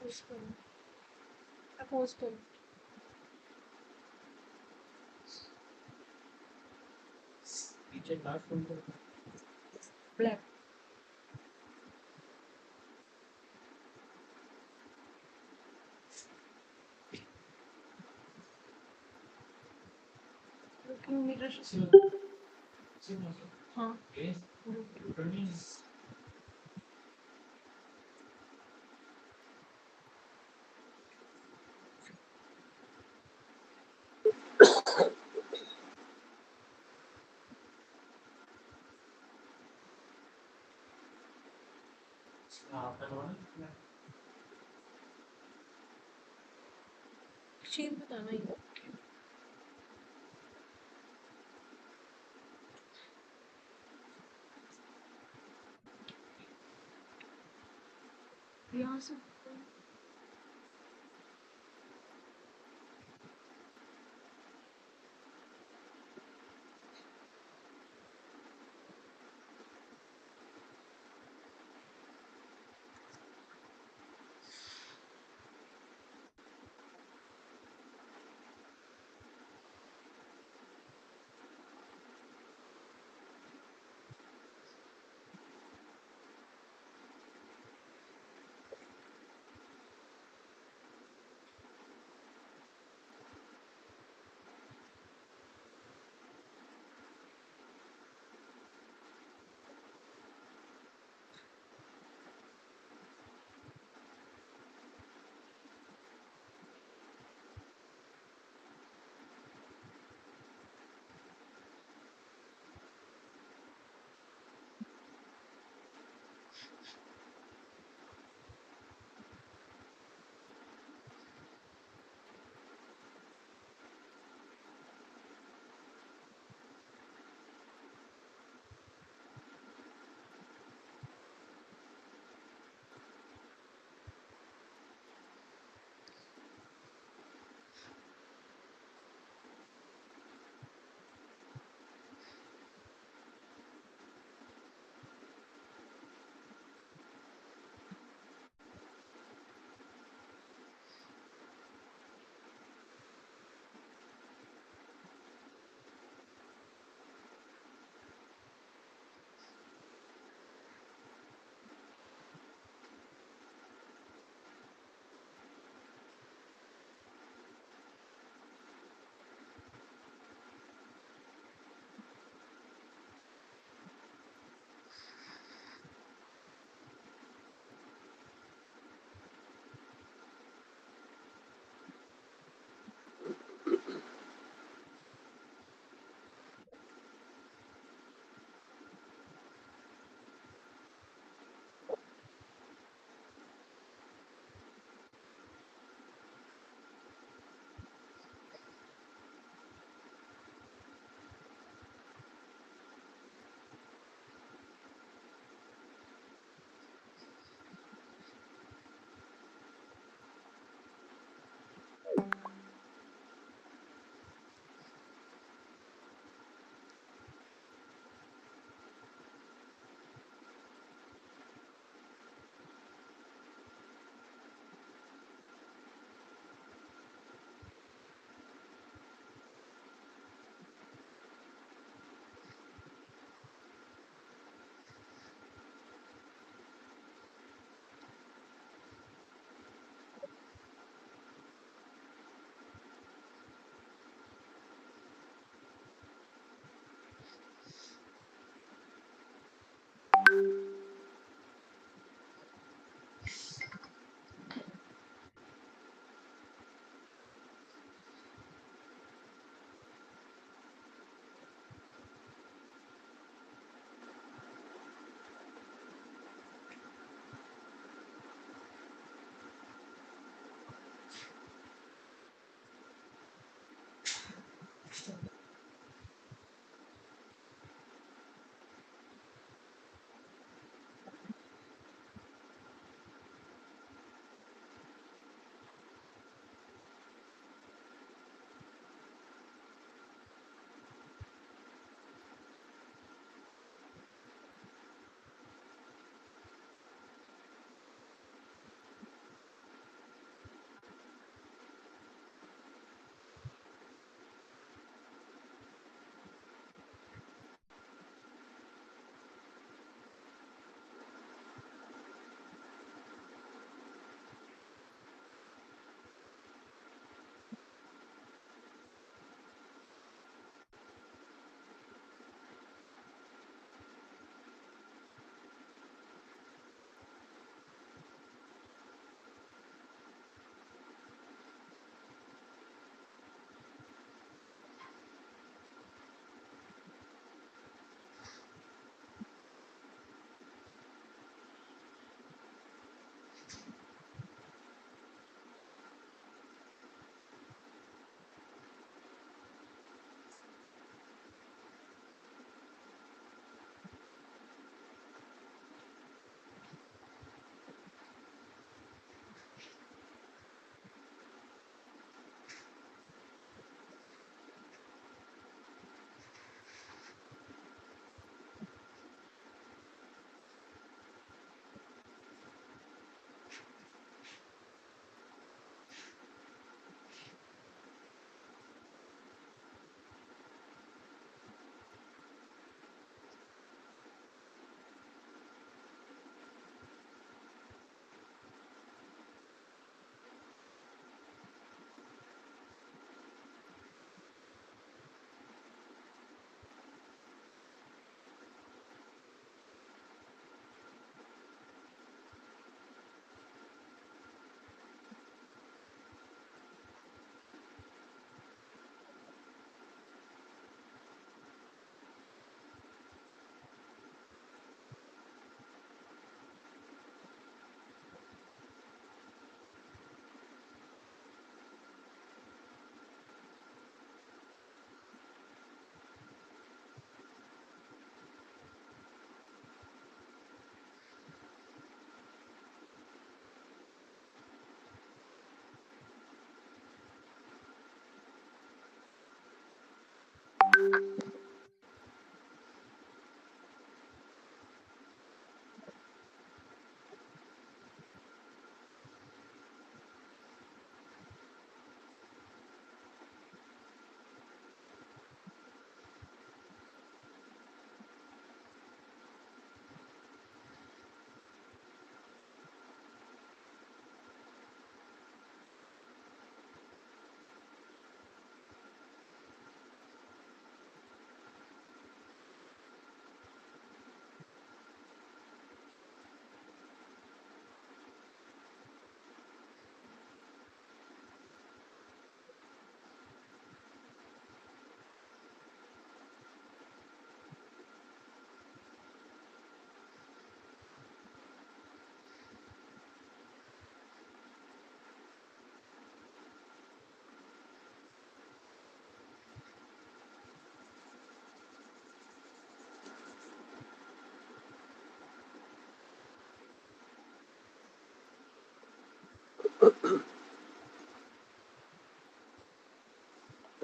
Post करो, post करो। पीछे लास्ट कौन सा ब्लैक। किलोमीटर हाँ चीज बताना ही। यहाँ से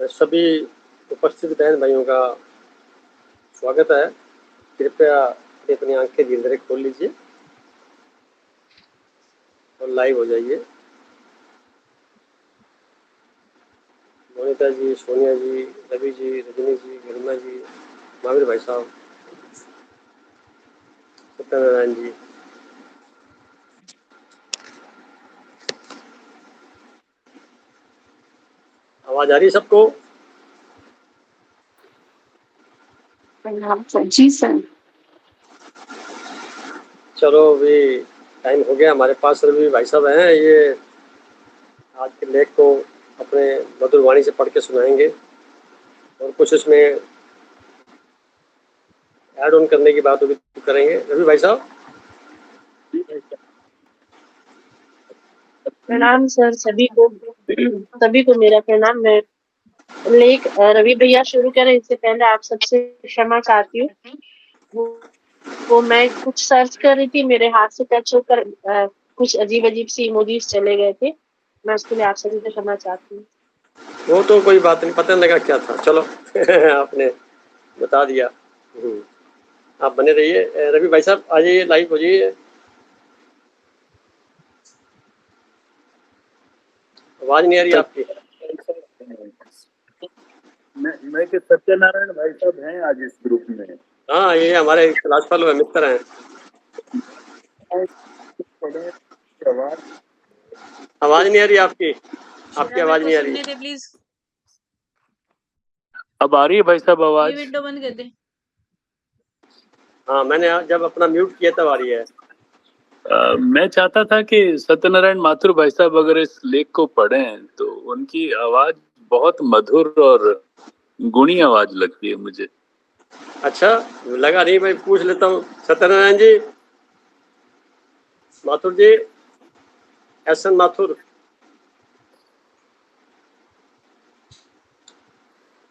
सभी उपस्थित बहन भाइयों का स्वागत है। कृपया अपनी आंखें धीरे धीरे खोल लीजिए और लाइव हो जाइए। मोनिता जी, सोनिया जी, रवि जी, रजनी जी, गरिमा जी, महावीर भाई साहब, सत्यनारायण जी, आवाज आ रही है सबको? प्रणाम सर। जी सर। चलो अभी टाइम हो गया, हमारे पास रवि भाई साहब हैं, ये आज के लेख को अपने मधुर वाणी से पढ़ के सुनाएंगे और कुछ इसमें ऐड ऑन करने की बात भी करेंगे। रवि भाई साहब। प्रणाम सर सभी को मेरा प्रणाम। मैं लेख रवि भैया शुरू करें इससे पहले आप सबसे क्षमा चाहती हूँ। वो मैं कुछ सर्च कर रही थी, मेरे हाथ से टच होकर कुछ अजीब अजीब सी इमोजीज चले गए थे। मैं उसके लिए आप सभी से क्षमा चाहती हूँ। वो तो कोई बात नहीं, पता लगा क्या था। चलो आपने बता दिया। आप बने रहिए। रवि भाई साहब आ जाइए, लाइव हो जाइए। आवाज नहीं आ रही आपकी। मैं कि सत्यनारायण भाई साहब हैं आज इस ग्रुप में? हाँ, ये हमारे क्लास फेलो है, मित्र हैं। आवाज नहीं आ रही आपकी आवाज नहीं आ रही। दे प्लीज। अब आ रही है भाई साहब आवाज? ये विंडो बंद कर दे। हाँ, मैंने जब अपना म्यूट किया तब आ रही है। मैं चाहता था कि सत्यनारायण माथुर भाई साहब अगर इस लेख को पढ़ें तो उनकी आवाज बहुत मधुर और गुणी आवाज लगती है मुझे। अच्छा, लगा नहीं, मैं पूछ लेता हूँ। सत्यनारायण जी, माथुर जी, एस.एन. माथुर।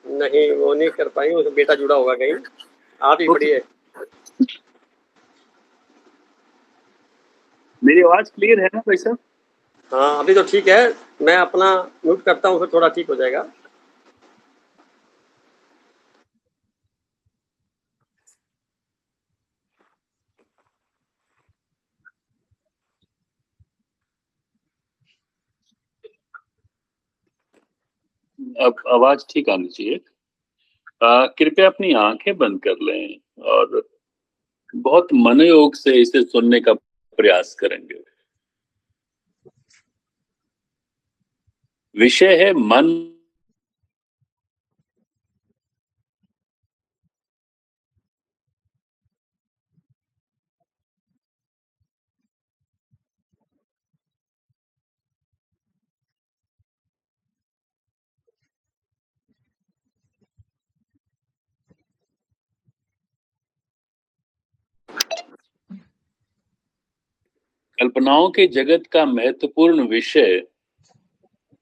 नहीं, वो नहीं कर पाएंगे, उसका बेटा जुड़ा होगा कहीं। आप ही पढ़िए। मेरी आवाज क्लियर है ना भाई साहब? हाँ, अभी तो ठीक है। मैं अपना म्यूट करता हूँ, फिर थोड़ा ठीक हो जाएगा। अब आवाज ठीक आनी चाहिए। कृपया अपनी आंखें बंद कर लें और बहुत मनोयोग से इसे सुनने का प्रयास करेंगे। विषय है मन। कल्पनाओं के जगत का महत्वपूर्ण विषय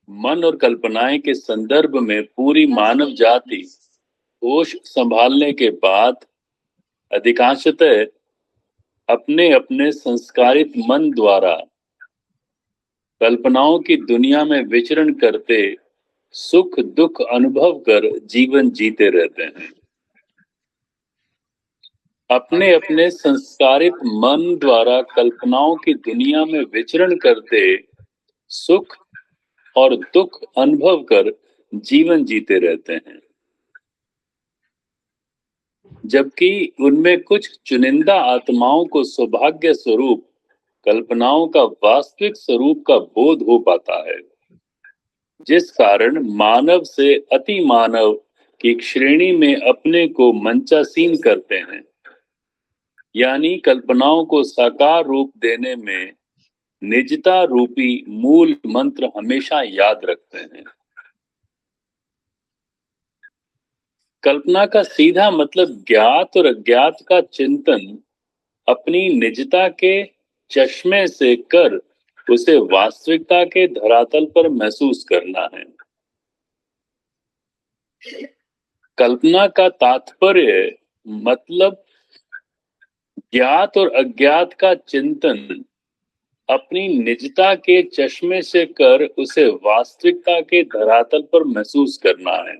मन और कल्पनाएं के संदर्भ में पूरी मानव जाति होश संभालने के बाद अधिकांशतः अपने अपने संस्कारित मन द्वारा कल्पनाओं की दुनिया में विचरण करते सुख दुख अनुभव कर जीवन जीते रहते हैं। अपने अपने संस्कारित मन द्वारा कल्पनाओं की दुनिया में विचरण करते सुख और दुख अनुभव कर जीवन जीते रहते हैं, जबकि उनमें कुछ चुनिंदा आत्माओं को सौभाग्य स्वरूप कल्पनाओं का वास्तविक स्वरूप का बोध हो पाता है, जिस कारण मानव से अति मानव की श्रेणी में अपने को मंचासीन करते हैं, यानी कल्पनाओं को साकार रूप देने में निजता रूपी मूल मंत्र हमेशा याद रखते हैं। कल्पना का सीधा मतलब ज्ञात और अज्ञात का चिंतन अपनी निजता के चश्मे से कर उसे वास्तविकता के धरातल पर महसूस करना है। कल्पना का तात्पर्य मतलब ज्ञात और अज्ञात का चिंतन अपनी निजता के चश्मे से कर उसे वास्तविकता के धरातल पर महसूस करना है।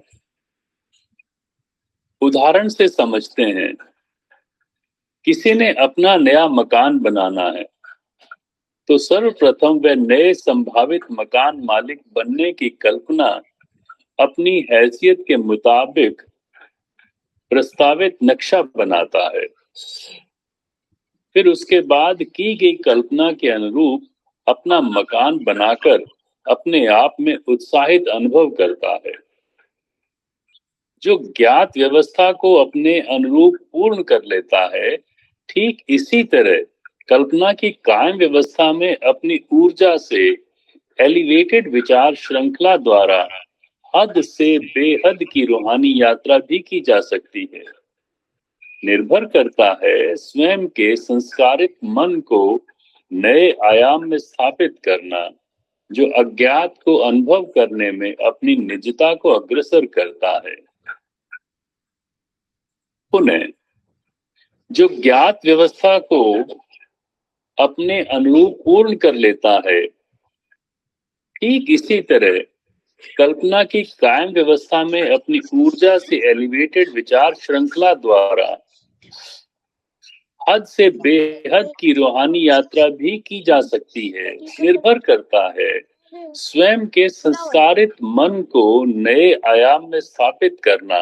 उदाहरण से समझते हैं, किसी ने अपना नया मकान बनाना है तो सर्वप्रथम वह नए संभावित मकान मालिक बनने की कल्पना अपनी हैसियत के मुताबिक प्रस्तावित नक्शा बनाता है। फिर उसके बाद की गई कल्पना के अनुरूप अपना मकान बनाकर अपने आप में उत्साहित अनुभव करता है। जो ज्ञात व्यवस्था को अपने अनुरूप पूर्ण कर लेता है, ठीक इसी तरह कल्पना की कायम व्यवस्था में अपनी ऊर्जा से एलिवेटेड विचार श्रृंखला द्वारा हद से बेहद की रूहानी यात्रा भी की जा सकती है। निर्भर करता है स्वयं के संस्कारित मन को नए आयाम में स्थापित करना, जो अज्ञात को अनुभव करने में अपनी निजता को अग्रसर करता है। पुनः जो ज्ञात व्यवस्था को अपने अनुरूप पूर्ण कर लेता है, ठीक इसी तरह कल्पना की कायम व्यवस्था में अपनी ऊर्जा से एलिवेटेड विचार श्रृंखला द्वारा हद से बेहद की रूहानी यात्रा भी की जा सकती है। निर्भर करता है स्वयं के संस्कारित मन को नए आयाम में स्थापित करना,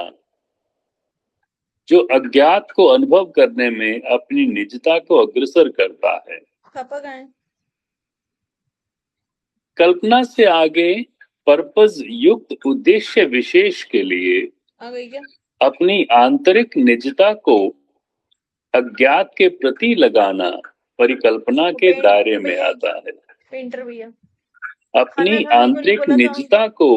जो अज्ञात को अनुभव करने में अपनी निजता को अग्रसर करता है। पापा कहाँ हैं? कल्पना से आगे पर्पस युक्त उद्देश्य विशेष के लिए आ गई क्या? अपनी आंतरिक निजता को अज्ञात के प्रति लगाना परिकल्पना के दायरे में आता है। पेंटर भैया अपनी आंतरिक निजता को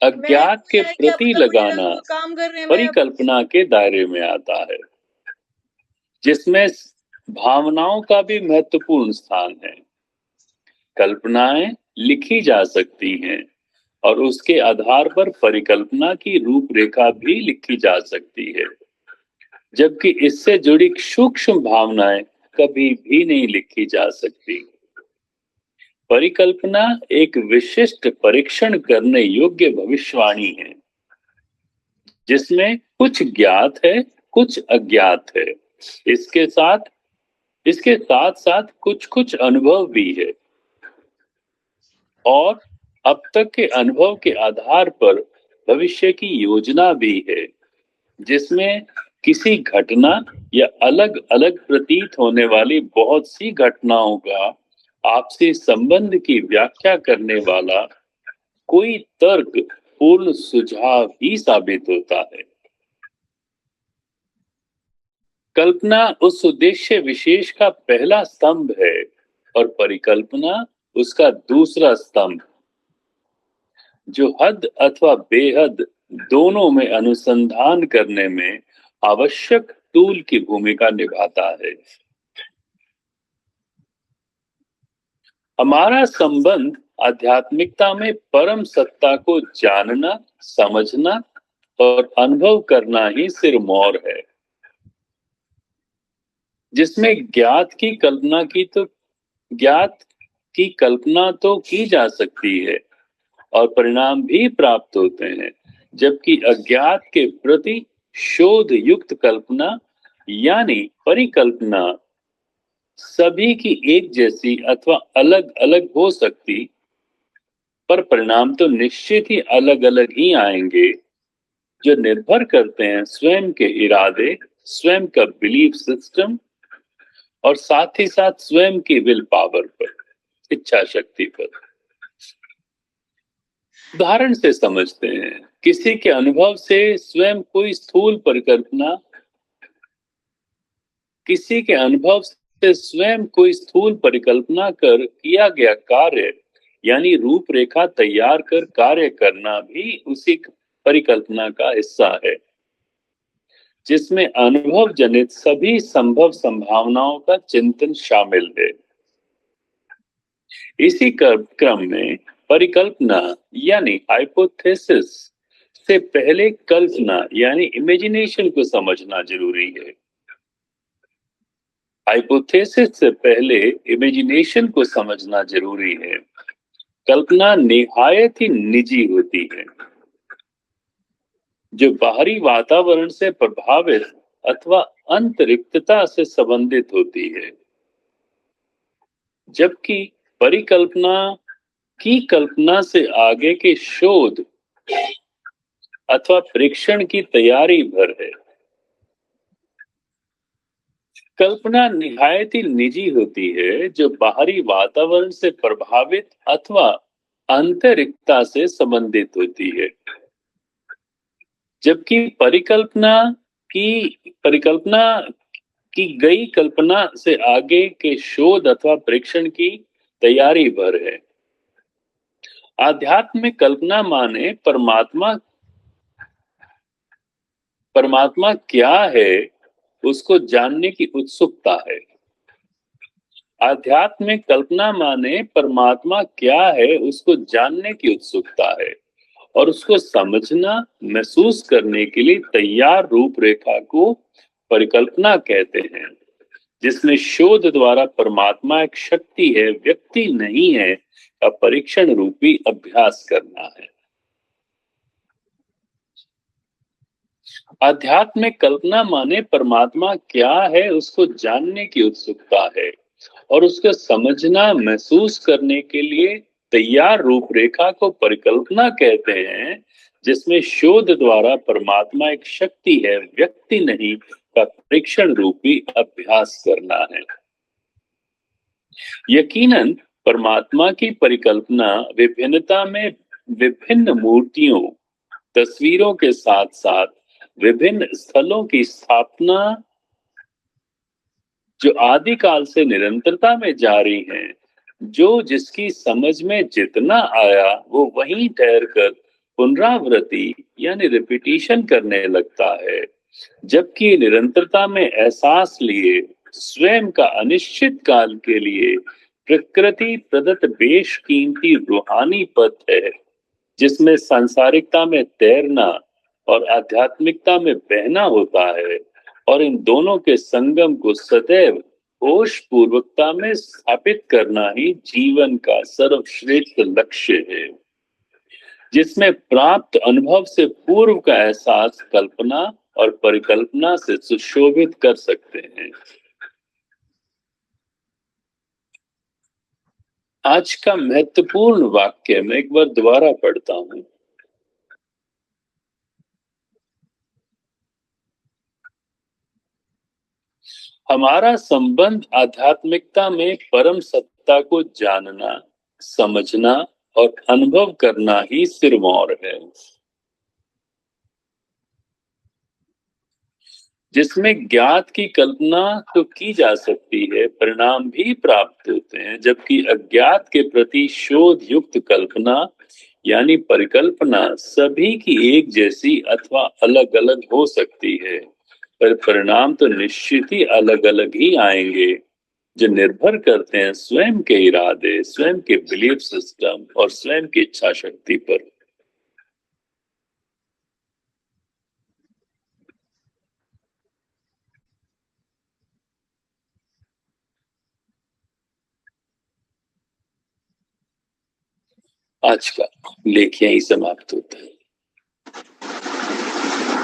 अज्ञात के प्रति लगाना काम कर रहे हैं परिकल्पना के दायरे में आता है, जिसमें भावनाओं का भी महत्वपूर्ण स्थान है। कल्पनाएं लिखी जा सकती हैं और उसके आधार पर परिकल्पना की रूपरेखा भी लिखी जा सकती है, जबकि इससे जुड़ी सूक्ष्म भावनाएं कभी भी नहीं लिखी जा सकती। परिकल्पना एक विशिष्ट परीक्षण करने योग्य भविष्यवाणी है, जिसमें कुछ ज्ञात है, कुछ अज्ञात है। इसके साथ साथ कुछ अनुभव भी है, और अब तक के अनुभव के आधार पर भविष्य की योजना भी है, जिसमें किसी घटना या अलग अलग प्रतीत होने वाली बहुत सी घटनाओं का आपसी संबंध की व्याख्या करने वाला कोई तर्क पूर्ण सुझाव ही साबित होता है। कल्पना उस उद्देश्य विशेष का पहला स्तंभ है और परिकल्पना उसका दूसरा स्तंभ, जो हद अथवा बेहद दोनों में अनुसंधान करने में आवश्यक टूल की भूमिका निभाता है। हमारा संबंध आध्यात्मिकता में परम सत्ता को जानना, समझना और अनुभव करना ही सिरमौर है, जिसमें ज्ञात की कल्पना तो की जा सकती है और परिणाम भी प्राप्त होते हैं, जबकि अज्ञात के प्रति शोध युक्त कल्पना यानी परिकल्पना सभी की एक जैसी अथवा अलग अलग हो सकती, पर परिणाम तो निश्चित ही अलग अलग ही आएंगे, जो निर्भर करते हैं स्वयं के इरादे, स्वयं का बिलीफ सिस्टम और साथ ही साथ स्वयं की विल पावर पर, इच्छा शक्ति पर। उदाहरण से समझते हैं, किसी के अनुभव से स्वयं कोई स्थूल परिकल्पना, किसी के अनुभव से स्वयं कोई स्थूल परिकल्पना कर किया गया कार्य यानी रूपरेखा तैयार कर कार्य करना भी उसी परिकल्पना का हिस्सा है, जिसमें अनुभव जनित सभी संभव संभावनाओं का चिंतन शामिल है। इसी क्रम में परिकल्पना यानी हाइपोथेसिस से पहले कल्पना यानी इमेजिनेशन को समझना जरूरी है। हाइपोथेसिस से पहले इमेजिनेशन को समझना जरूरी है। कल्पना निहायत ही निजी होती है, जो बाहरी वातावरण से प्रभावित अथवा अंतरिक्तता से संबंधित होती है, जबकि परिकल्पना की कल्पना से आगे के शोध अथवा परीक्षण की तैयारी भर है। कल्पना निहायत ही निजी होती है, जो बाहरी वातावरण से प्रभावित अथवा अंतरिक्तता से संबंधित होती है, जबकि परिकल्पना की गई कल्पना से आगे के शोध अथवा परीक्षण की तैयारी भर है। आध्यात्मिक कल्पना माने परमात्मा क्या है उसको जानने की उत्सुकता है। आध्यात्मिक कल्पना माने परमात्मा क्या है उसको जानने की उत्सुकता है और उसको समझना, महसूस करने के लिए तैयार रूपरेखा को परिकल्पना कहते हैं, जिसमें शोध द्वारा परमात्मा एक शक्ति है, व्यक्ति नहीं है, का परीक्षण रूपी अभ्यास करना है। आध्यात्मिक कल्पना माने परमात्मा क्या है उसको जानने की उत्सुकता है और उसको समझना, महसूस करने के लिए तैयार रूपरेखा को परिकल्पना कहते हैं, जिसमें शोध द्वारा परमात्मा एक शक्ति है, व्यक्ति नहीं, का परीक्षण रूपी अभ्यास करना है। यकीनन परमात्मा की परिकल्पना विभिन्नता में विभिन्न मूर्तियों, तस्वीरों के साथ साथ विभिन्न स्थलों की स्थापना जो आदिकाल से निरंतरता में जारी हैं, जो जिसकी समझ में जितना आया वो वहीं ठहरकर पुनरावृत्ति यानी रिपीटिशन करने लगता है, जबकि निरंतरता में एहसास लिए स्वयं का अनिश्चित काल के लिए प्रकृति प्रदत्त बेशकीमती रूहानी पथ है, जिसमें सांसारिकता में तैरना और आध्यात्मिकता में बहना होता है, और इन दोनों के संगम को सदैव होश पूर्वकता में स्थापित करना ही जीवन का सर्वश्रेष्ठ लक्ष्य है, जिसमें प्राप्त अनुभव से पूर्व का एहसास कल्पना और परिकल्पना से सुशोभित कर सकते हैं। आज का महत्वपूर्ण वाक्य मैं एक बार दोबारा पढ़ता हूं। हमारा संबंध आध्यात्मिकता में परम सत्ता को जानना, समझना और अनुभव करना ही सिरमौर है, जिसमें ज्ञात की कल्पना तो की जा सकती है, परिणाम भी प्राप्त होते हैं, जबकि अज्ञात के प्रति शोध युक्त कल्पना यानी परिकल्पना सभी की एक जैसी अथवा अलग अलग हो सकती है, पर परिणाम तो निश्चित ही अलग अलग ही आएंगे, जो निर्भर करते हैं स्वयं के इरादे, स्वयं के बिलीफ सिस्टम और स्वयं की इच्छा शक्ति पर। आज का लेख यहीं समाप्त होता है।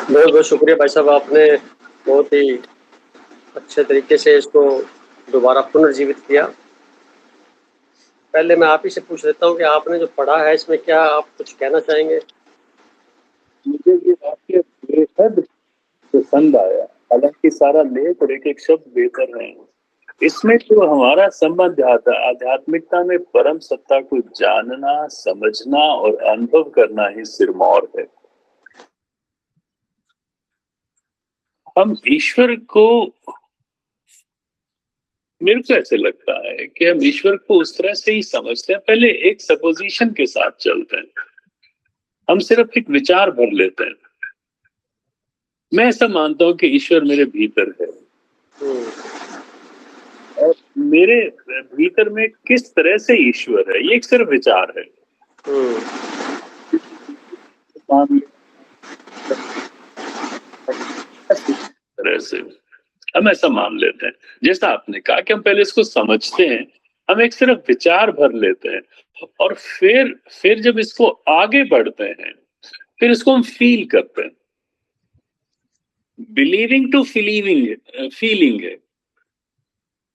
बहुत बहुत शुक्रिया भाई साहब, आपने बहुत ही अच्छे तरीके से इसको दोबारा पुनर्जीवित किया। पहले मैं आप ही से पूछ लेता हूँ कि आपने जो पढ़ा है इसमें क्या आप कुछ कहना चाहेंगे? मुझे ये वाक्य बेहद पसंद आया, हालांकि सारा लेख और एक एक शब्द बेहतर है। इसमें जो हमारा संबंध आध्यात्मिकता में परम सत्ता को जानना, समझना और अनुभव करना ही सिरमौर है। हम ईश्वर को, मेरे को ऐसे लगता है कि हम ईश्वर को उस तरह से ही समझते हैं, पहले एक सपोजिशन के साथ चलते हैं, हम सिर्फ एक विचार भर लेते हैं। मैं ऐसा मानता हूं कि ईश्वर मेरे भीतर है और मेरे भीतर में किस तरह से ईश्वर है ये एक सिर्फ विचार है। तरह से हम ऐसा मान लेते हैं। जैसा आपने कहा कि हम पहले इसको समझते हैं, हम एक सिर्फ विचार भर लेते हैं और फिर जब इसको आगे बढ़ते हैं, फिर इसको हम फील करते हैं। बिलीविंग टू फीलिंग है।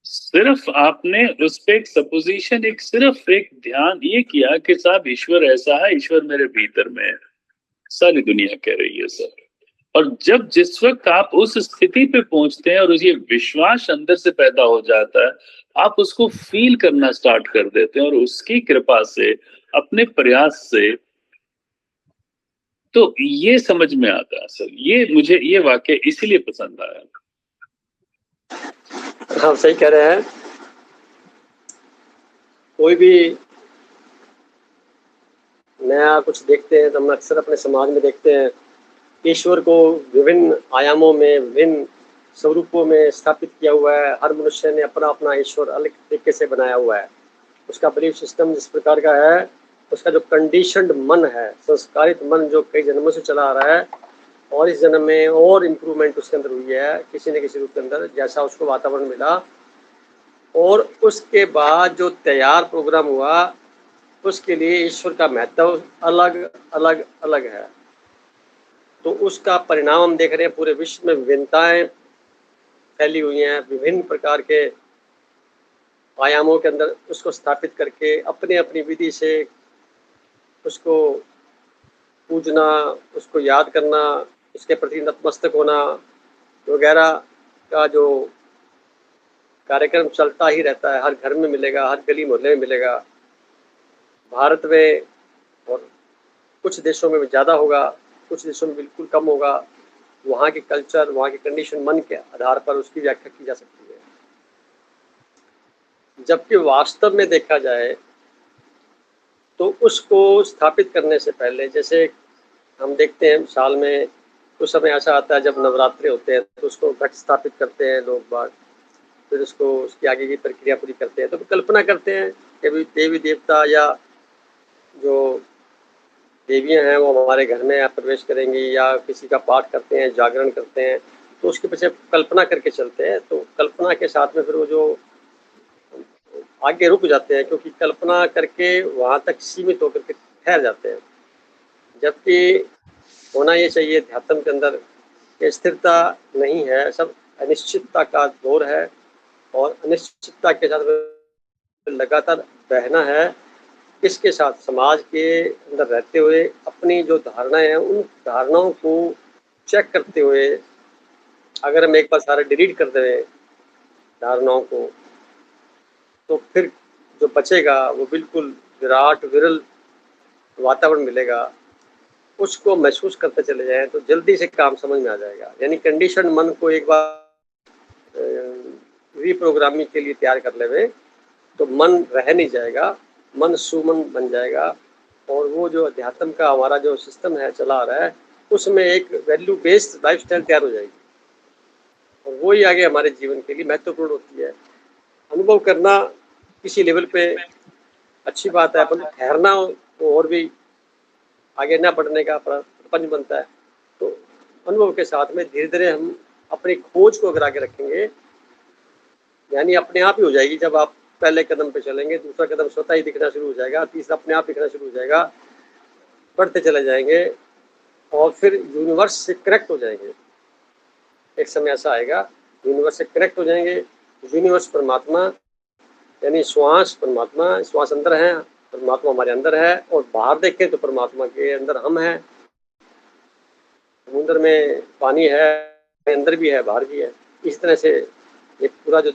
सिर्फ आपने उस पे एक सपोजिशन, सिर्फ एक ध्यान ये किया कि साहब ईश्वर ऐसा है, ईश्वर मेरे भीतर में है, सारी दुनिया कह रही है सर। और जब जिस वक्त आप उस स्थिति पे पहुंचते हैं और ये विश्वास अंदर से पैदा हो जाता है, आप उसको फील करना स्टार्ट कर देते हैं और उसकी कृपा से, अपने प्रयास से, तो ये समझ में आता है सर। ये मुझे ये वाक्य इसीलिए पसंद आया। हाँ, सही कह रहे हैं। कोई भी नया कुछ देखते हैं तो हम अक्सर अपने समाज में देखते हैं, ईश्वर को विभिन्न आयामों में, विभिन्न स्वरूपों में स्थापित किया हुआ है। हर मनुष्य ने अपना अपना ईश्वर अलग तरीके से बनाया हुआ है। उसका बिलीफ सिस्टम जिस प्रकार का है, उसका जो कंडीशनड मन है, संस्कारित मन जो कई जन्मों से चला आ रहा है, और इस जन्म में और इम्प्रूवमेंट उसके अंदर हुई है किसी न किसी रूप के अंदर, जैसा उसको वातावरण मिला। और उसके बाद जो तैयार प्रोग्राम हुआ, उसके लिए ईश्वर का महत्व अलग अलग अलग है। तो उसका परिणाम हम देख रहे हैं। पूरे विश्व में विभिन्नताएं फैली हुई हैं, विभिन्न प्रकार के आयामों के अंदर उसको स्थापित करके अपने अपनी विधि से उसको पूजना, उसको याद करना, उसके प्रति नतमस्तक होना वगैरह का जो कार्यक्रम चलता ही रहता है। हर घर में मिलेगा, हर गली मोहल्ले में मिलेगा। भारत में और कुछ देशों में ज़्यादा होगा, कुछ देशों में बिल्कुल कम होगा। वहाँ के कल्चर, वहाँ के कंडीशन, मन के आधार पर उसकी व्याख्या की जा सकती है। जबकि वास्तव में देखा जाए तो उसको स्थापित करने से पहले, जैसे हम देखते हैं साल में कुछ समय ऐसा आता है जब नवरात्रि होते हैं, तो उसको घट स्थापित करते हैं लोग बाग, फिर उसको उसकी आगे की प्रक्रिया पूरी करते हैं। तो कल्पना करते हैं कि भी देवी देवता या जो देवियां हैं वो हमारे घर में प्रवेश करेंगी, या किसी का पाठ करते हैं, जागरण करते हैं, तो उसके पीछे कल्पना करके चलते हैं। तो कल्पना के साथ में फिर वो जो आगे रुक जाते हैं, क्योंकि कल्पना करके वहाँ तक सीमित होकर के ठहर जाते हैं। जबकि होना ये चाहिए ध्यात्म के अंदर कि स्थिरता नहीं है, सब अनिश्चितता का दौर है, और अनिश्चितता के साथ लगातार बहना है। इसके साथ समाज के अंदर रहते हुए अपनी जो धारणाएं हैं, उन धारणाओं को चेक करते हुए, अगर हम एक बार सारे डिलीट कर दें धारणाओं को, तो फिर जो बचेगा वो बिल्कुल विराट विरल वातावरण मिलेगा। उसको महसूस करते चले जाएं तो जल्दी से काम समझ में आ जाएगा। यानी कंडीशन मन को एक बार रीप्रोग्रामिंग के लिए तैयार कर लेवे तो मन रह नहीं जाएगा, मन सुमन बन जाएगा। और वो जो अध्यात्म का हमारा जो सिस्टम है चला आ रहा है, उसमें एक वैल्यू बेस्ड लाइफस्टाइल तैयार हो जाएगी, और वो ही आगे हमारे जीवन के लिए महत्वपूर्ण होती है। अनुभव करना किसी लेवल पे अच्छी बात है, पर ठहरना तो और भी आगे न बढ़ने का प्रपंच बनता है। तो अनुभव के साथ में धीरे धीरे हम अपनी खोज को अगर आगे रखेंगे, यानी अपने आप ही हो जाएगी। जब आप पहले कदम पे चलेंगे, दूसरा कदम स्वतः ही दिखना शुरू हो जाएगा, तीसरा अपने आप दिखना शुरू हो जाएगा, बढ़ते चले जाएंगे और फिर यूनिवर्स से कनेक्ट हो जाएंगे। एक समय ऐसा आएगा यूनिवर्स से कनेक्ट हो जाएंगे। यूनिवर्स परमात्मा, यानी श्वास परमात्मा, श्वास अंदर है, परमात्मा हमारे अंदर है, और बाहर देखें तो परमात्मा के अंदर हम हैं। समुद्र में पानी है, अंदर भी है, बाहर भी है। इस तरह से ये पूरा जो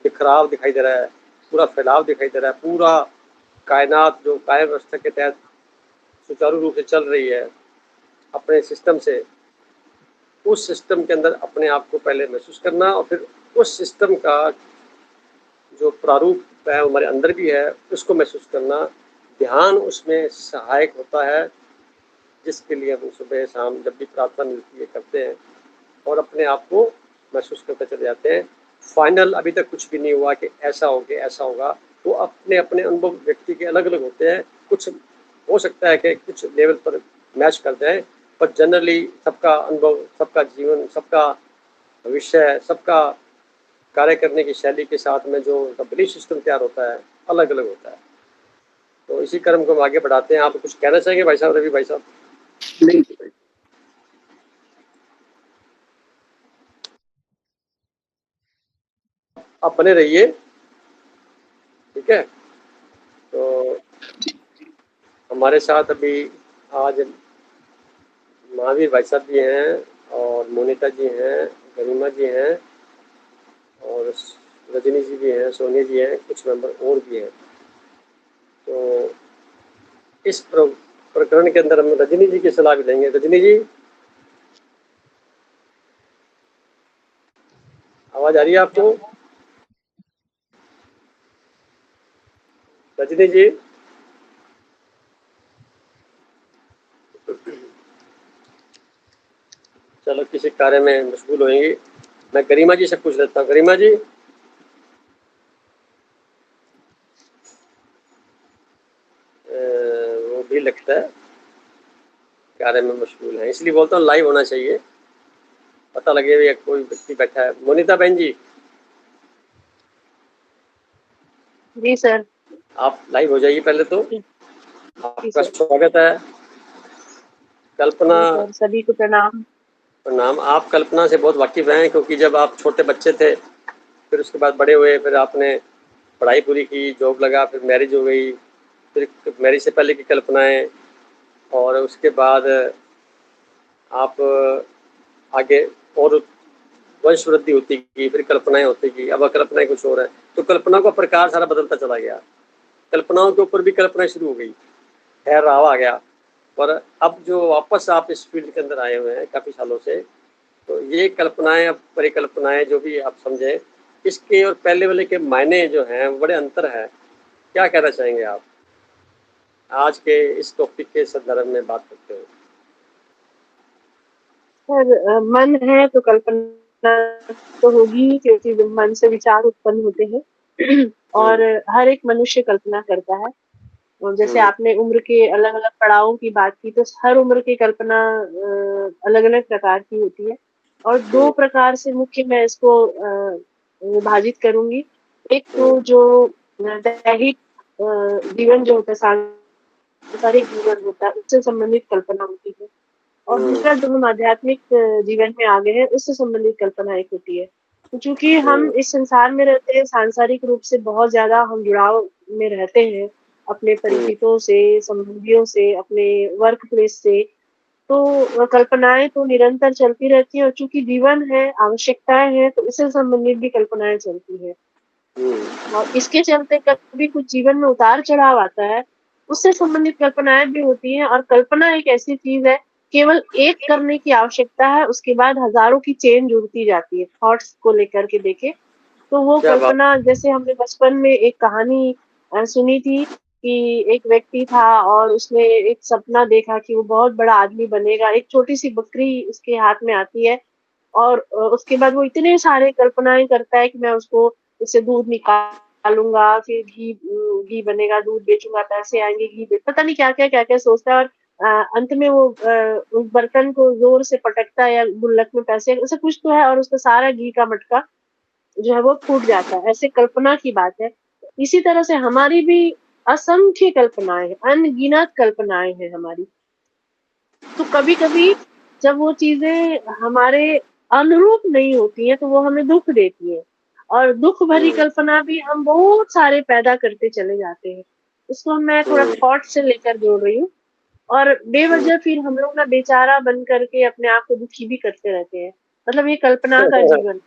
बिखराव दिखाई दे रहा है, पूरा फैलाव दिखाई दे रहा है, पूरा कायनात जो कायम व्यवस्था के तहत सुचारू रूप से चल रही है अपने सिस्टम से, उस सिस्टम के अंदर अपने आप को पहले महसूस करना, और फिर उस सिस्टम का जो प्रारूप है हमारे अंदर भी है उसको महसूस करना। ध्यान उसमें सहायक होता है, जिसके लिए हम सुबह शाम जब भी प्रार्थना मिलती है करते हैं और अपने आप को महसूस करते चले जाते हैं। फाइनल अभी तक कुछ भी नहीं हुआ कि ऐसा होगा ऐसा होगा, वो अपने अपने अनुभव व्यक्ति के अलग अलग होते हैं। कुछ हो सकता है कि कुछ लेवल पर मैच कर जाए, पर जनरली सबका अनुभव, सबका जीवन, सबका भविष्य, सबका कार्य करने की शैली के साथ में जो उनका बिलीफ सिस्टम तैयार होता है, अलग अलग होता है। तो इसी क्रम को हम आगे बढ़ाते हैं। आप कुछ कहना चाहेंगे भाई साहब, रवि भाई साहब? नहीं, आप बने रहिए, ठीक है। तो हमारे साथ अभी आज महावीर भाई साहब जी हैं और मोनिता जी हैं, गरिमा जी हैं और रजनी जी भी हैं, सोनिया जी हैं, कुछ मेंबर और भी हैं। तो इस प्रकरण के अंदर हम रजनी जी की सलाह भी लेंगे। रजनी जी, आवाज आ रही है आपको? रजनी जी, चलो किसी कार्य में मशगूल होंगी। मैं गरिमा जी से पूछ लेता हूँ। गरिमा जी, वो भी लगता है कार्य में मशगूल है, इसलिए बोलता हूँ लाइव होना चाहिए, पता लगे भैया कोई व्यक्ति बैठा है। मोनिता बहन जी, जी सर। आप लाइव हो जाइए पहले तो। जी आपका सर। स्वागत है। कल्पना, जी सर, सभी को प्रणाम। प्रणाम। आप कल्पना से बहुत वाकिफ हैं, क्योंकि जब आप छोटे बच्चे थे, फिर उसके बाद बड़े हुए, फिर आपने पढ़ाई पूरी की, जॉब लगा, फिर मैरिज हो गई, फिर मैरिज से पहले की कल्पनाएं, और उसके बाद आप आगे और वंश वृद्धि होती गई, फिर कल्पनाएं होती गई, अब कल्पनाएं कुछ और है। तो कल्पना का प्रकार सारा बदलता चला गया, कल्पनाओं के ऊपर भी कल्पना शुरू हो गई, ठहराव आ गया। पर अब जो वापस आप इस फील्ड के अंदर आए हुए हैं काफ़ी सालों से, तो ये कल्पनाएं, अब परिकल्पनाएं, जो भी आप समझे, इसके और पहले वाले के मायने जो हैं बड़े अंतर है। क्या कहना चाहेंगे आप आज के इस टॉपिक के संदर्भ में बात करते हुए? सर, मन है तो कल्पना तो होगी, क्योंकि मन से विचार उत्पन्न होते हैं और हर एक मनुष्य कल्पना करता है। और जैसे आपने उम्र के अलग अलग पड़ावों की बात की, तो हर उम्र की कल्पना अलग अलग प्रकार की होती है। और दो प्रकार से मुख्य मैं इसको विभाजित करूंगी। एक तो जो दैहिक जीवन जो होता है, सांसारिक जीवन होता है, उससे संबंधित कल्पना होती है। और दूसरा जो हम आध्यात्मिक जीवन में आ गए हैं, उससे संबंधित कल्पना एक होती है। तो चूंकि हम इस संसार में रहते हैं, सांसारिक रूप से बहुत ज्यादा हम जुड़ाव में रहते हैं अपने परिचितों से, संबंधियों से, अपने वर्क प्लेस से। तो कल्पनाएं तो निरंतर चलती रहती हैं, और चूंकि जीवन है, आवश्यकताएं हैं, तो इससे संबंधित भी कल्पनाएं चलती है। और इसके चलते कभी कुछ जीवन में उतार चढ़ाव आता है, उससे संबंधित कल्पनाएं भी होती हैं। और कल्पना एक ऐसी चीज है, केवल एक करने की आवश्यकता है, उसके बाद हजारों की चेन जुड़ती जाती है। थॉट्स को लेकर के देखे तो वो कल्पना, जैसे हमने बचपन में एक कहानी सुनी थी कि एक व्यक्ति था और उसने एक सपना देखा कि वो बहुत बड़ा आदमी बनेगा। एक छोटी सी बकरी उसके हाथ में आती है, और उसके बाद वो इतने सारे कल्पनाएं करता है कि मैं उससे दूध निकालूंगा, फिर घी बनेगा, दूध बेचूंगा, पैसे आएंगे, पता नहीं क्या क्या सोचता है। और अंत में वो उस बर्तन को जोर से पटकता है, या गुल्लक में पैसे ऐसा कुछ तो है, और उसका सारा घी का मटका जो है वो फूट जाता है। ऐसे कल्पना की बात है। इसी तरह से हमारी भी असंख्य कल्पनाएं हैं, अनगिनत कल्पनाएं हैं हमारी। तो कभी कभी जब वो चीजें हमारे अनुरूप नहीं होती हैं, तो वो हमें दुख देती है। और दुख भरी कल्पना भी हम बहुत सारे पैदा करते चले जाते हैं। इसको मैं थोड़ा थॉट से लेकर जोड़ रही हूँ। और बेवजह फिर हम लोग ना बेचारा बन करके अपने आप को दुखी भी करते रहते हैं। मतलब ये कल्पना का जीवन।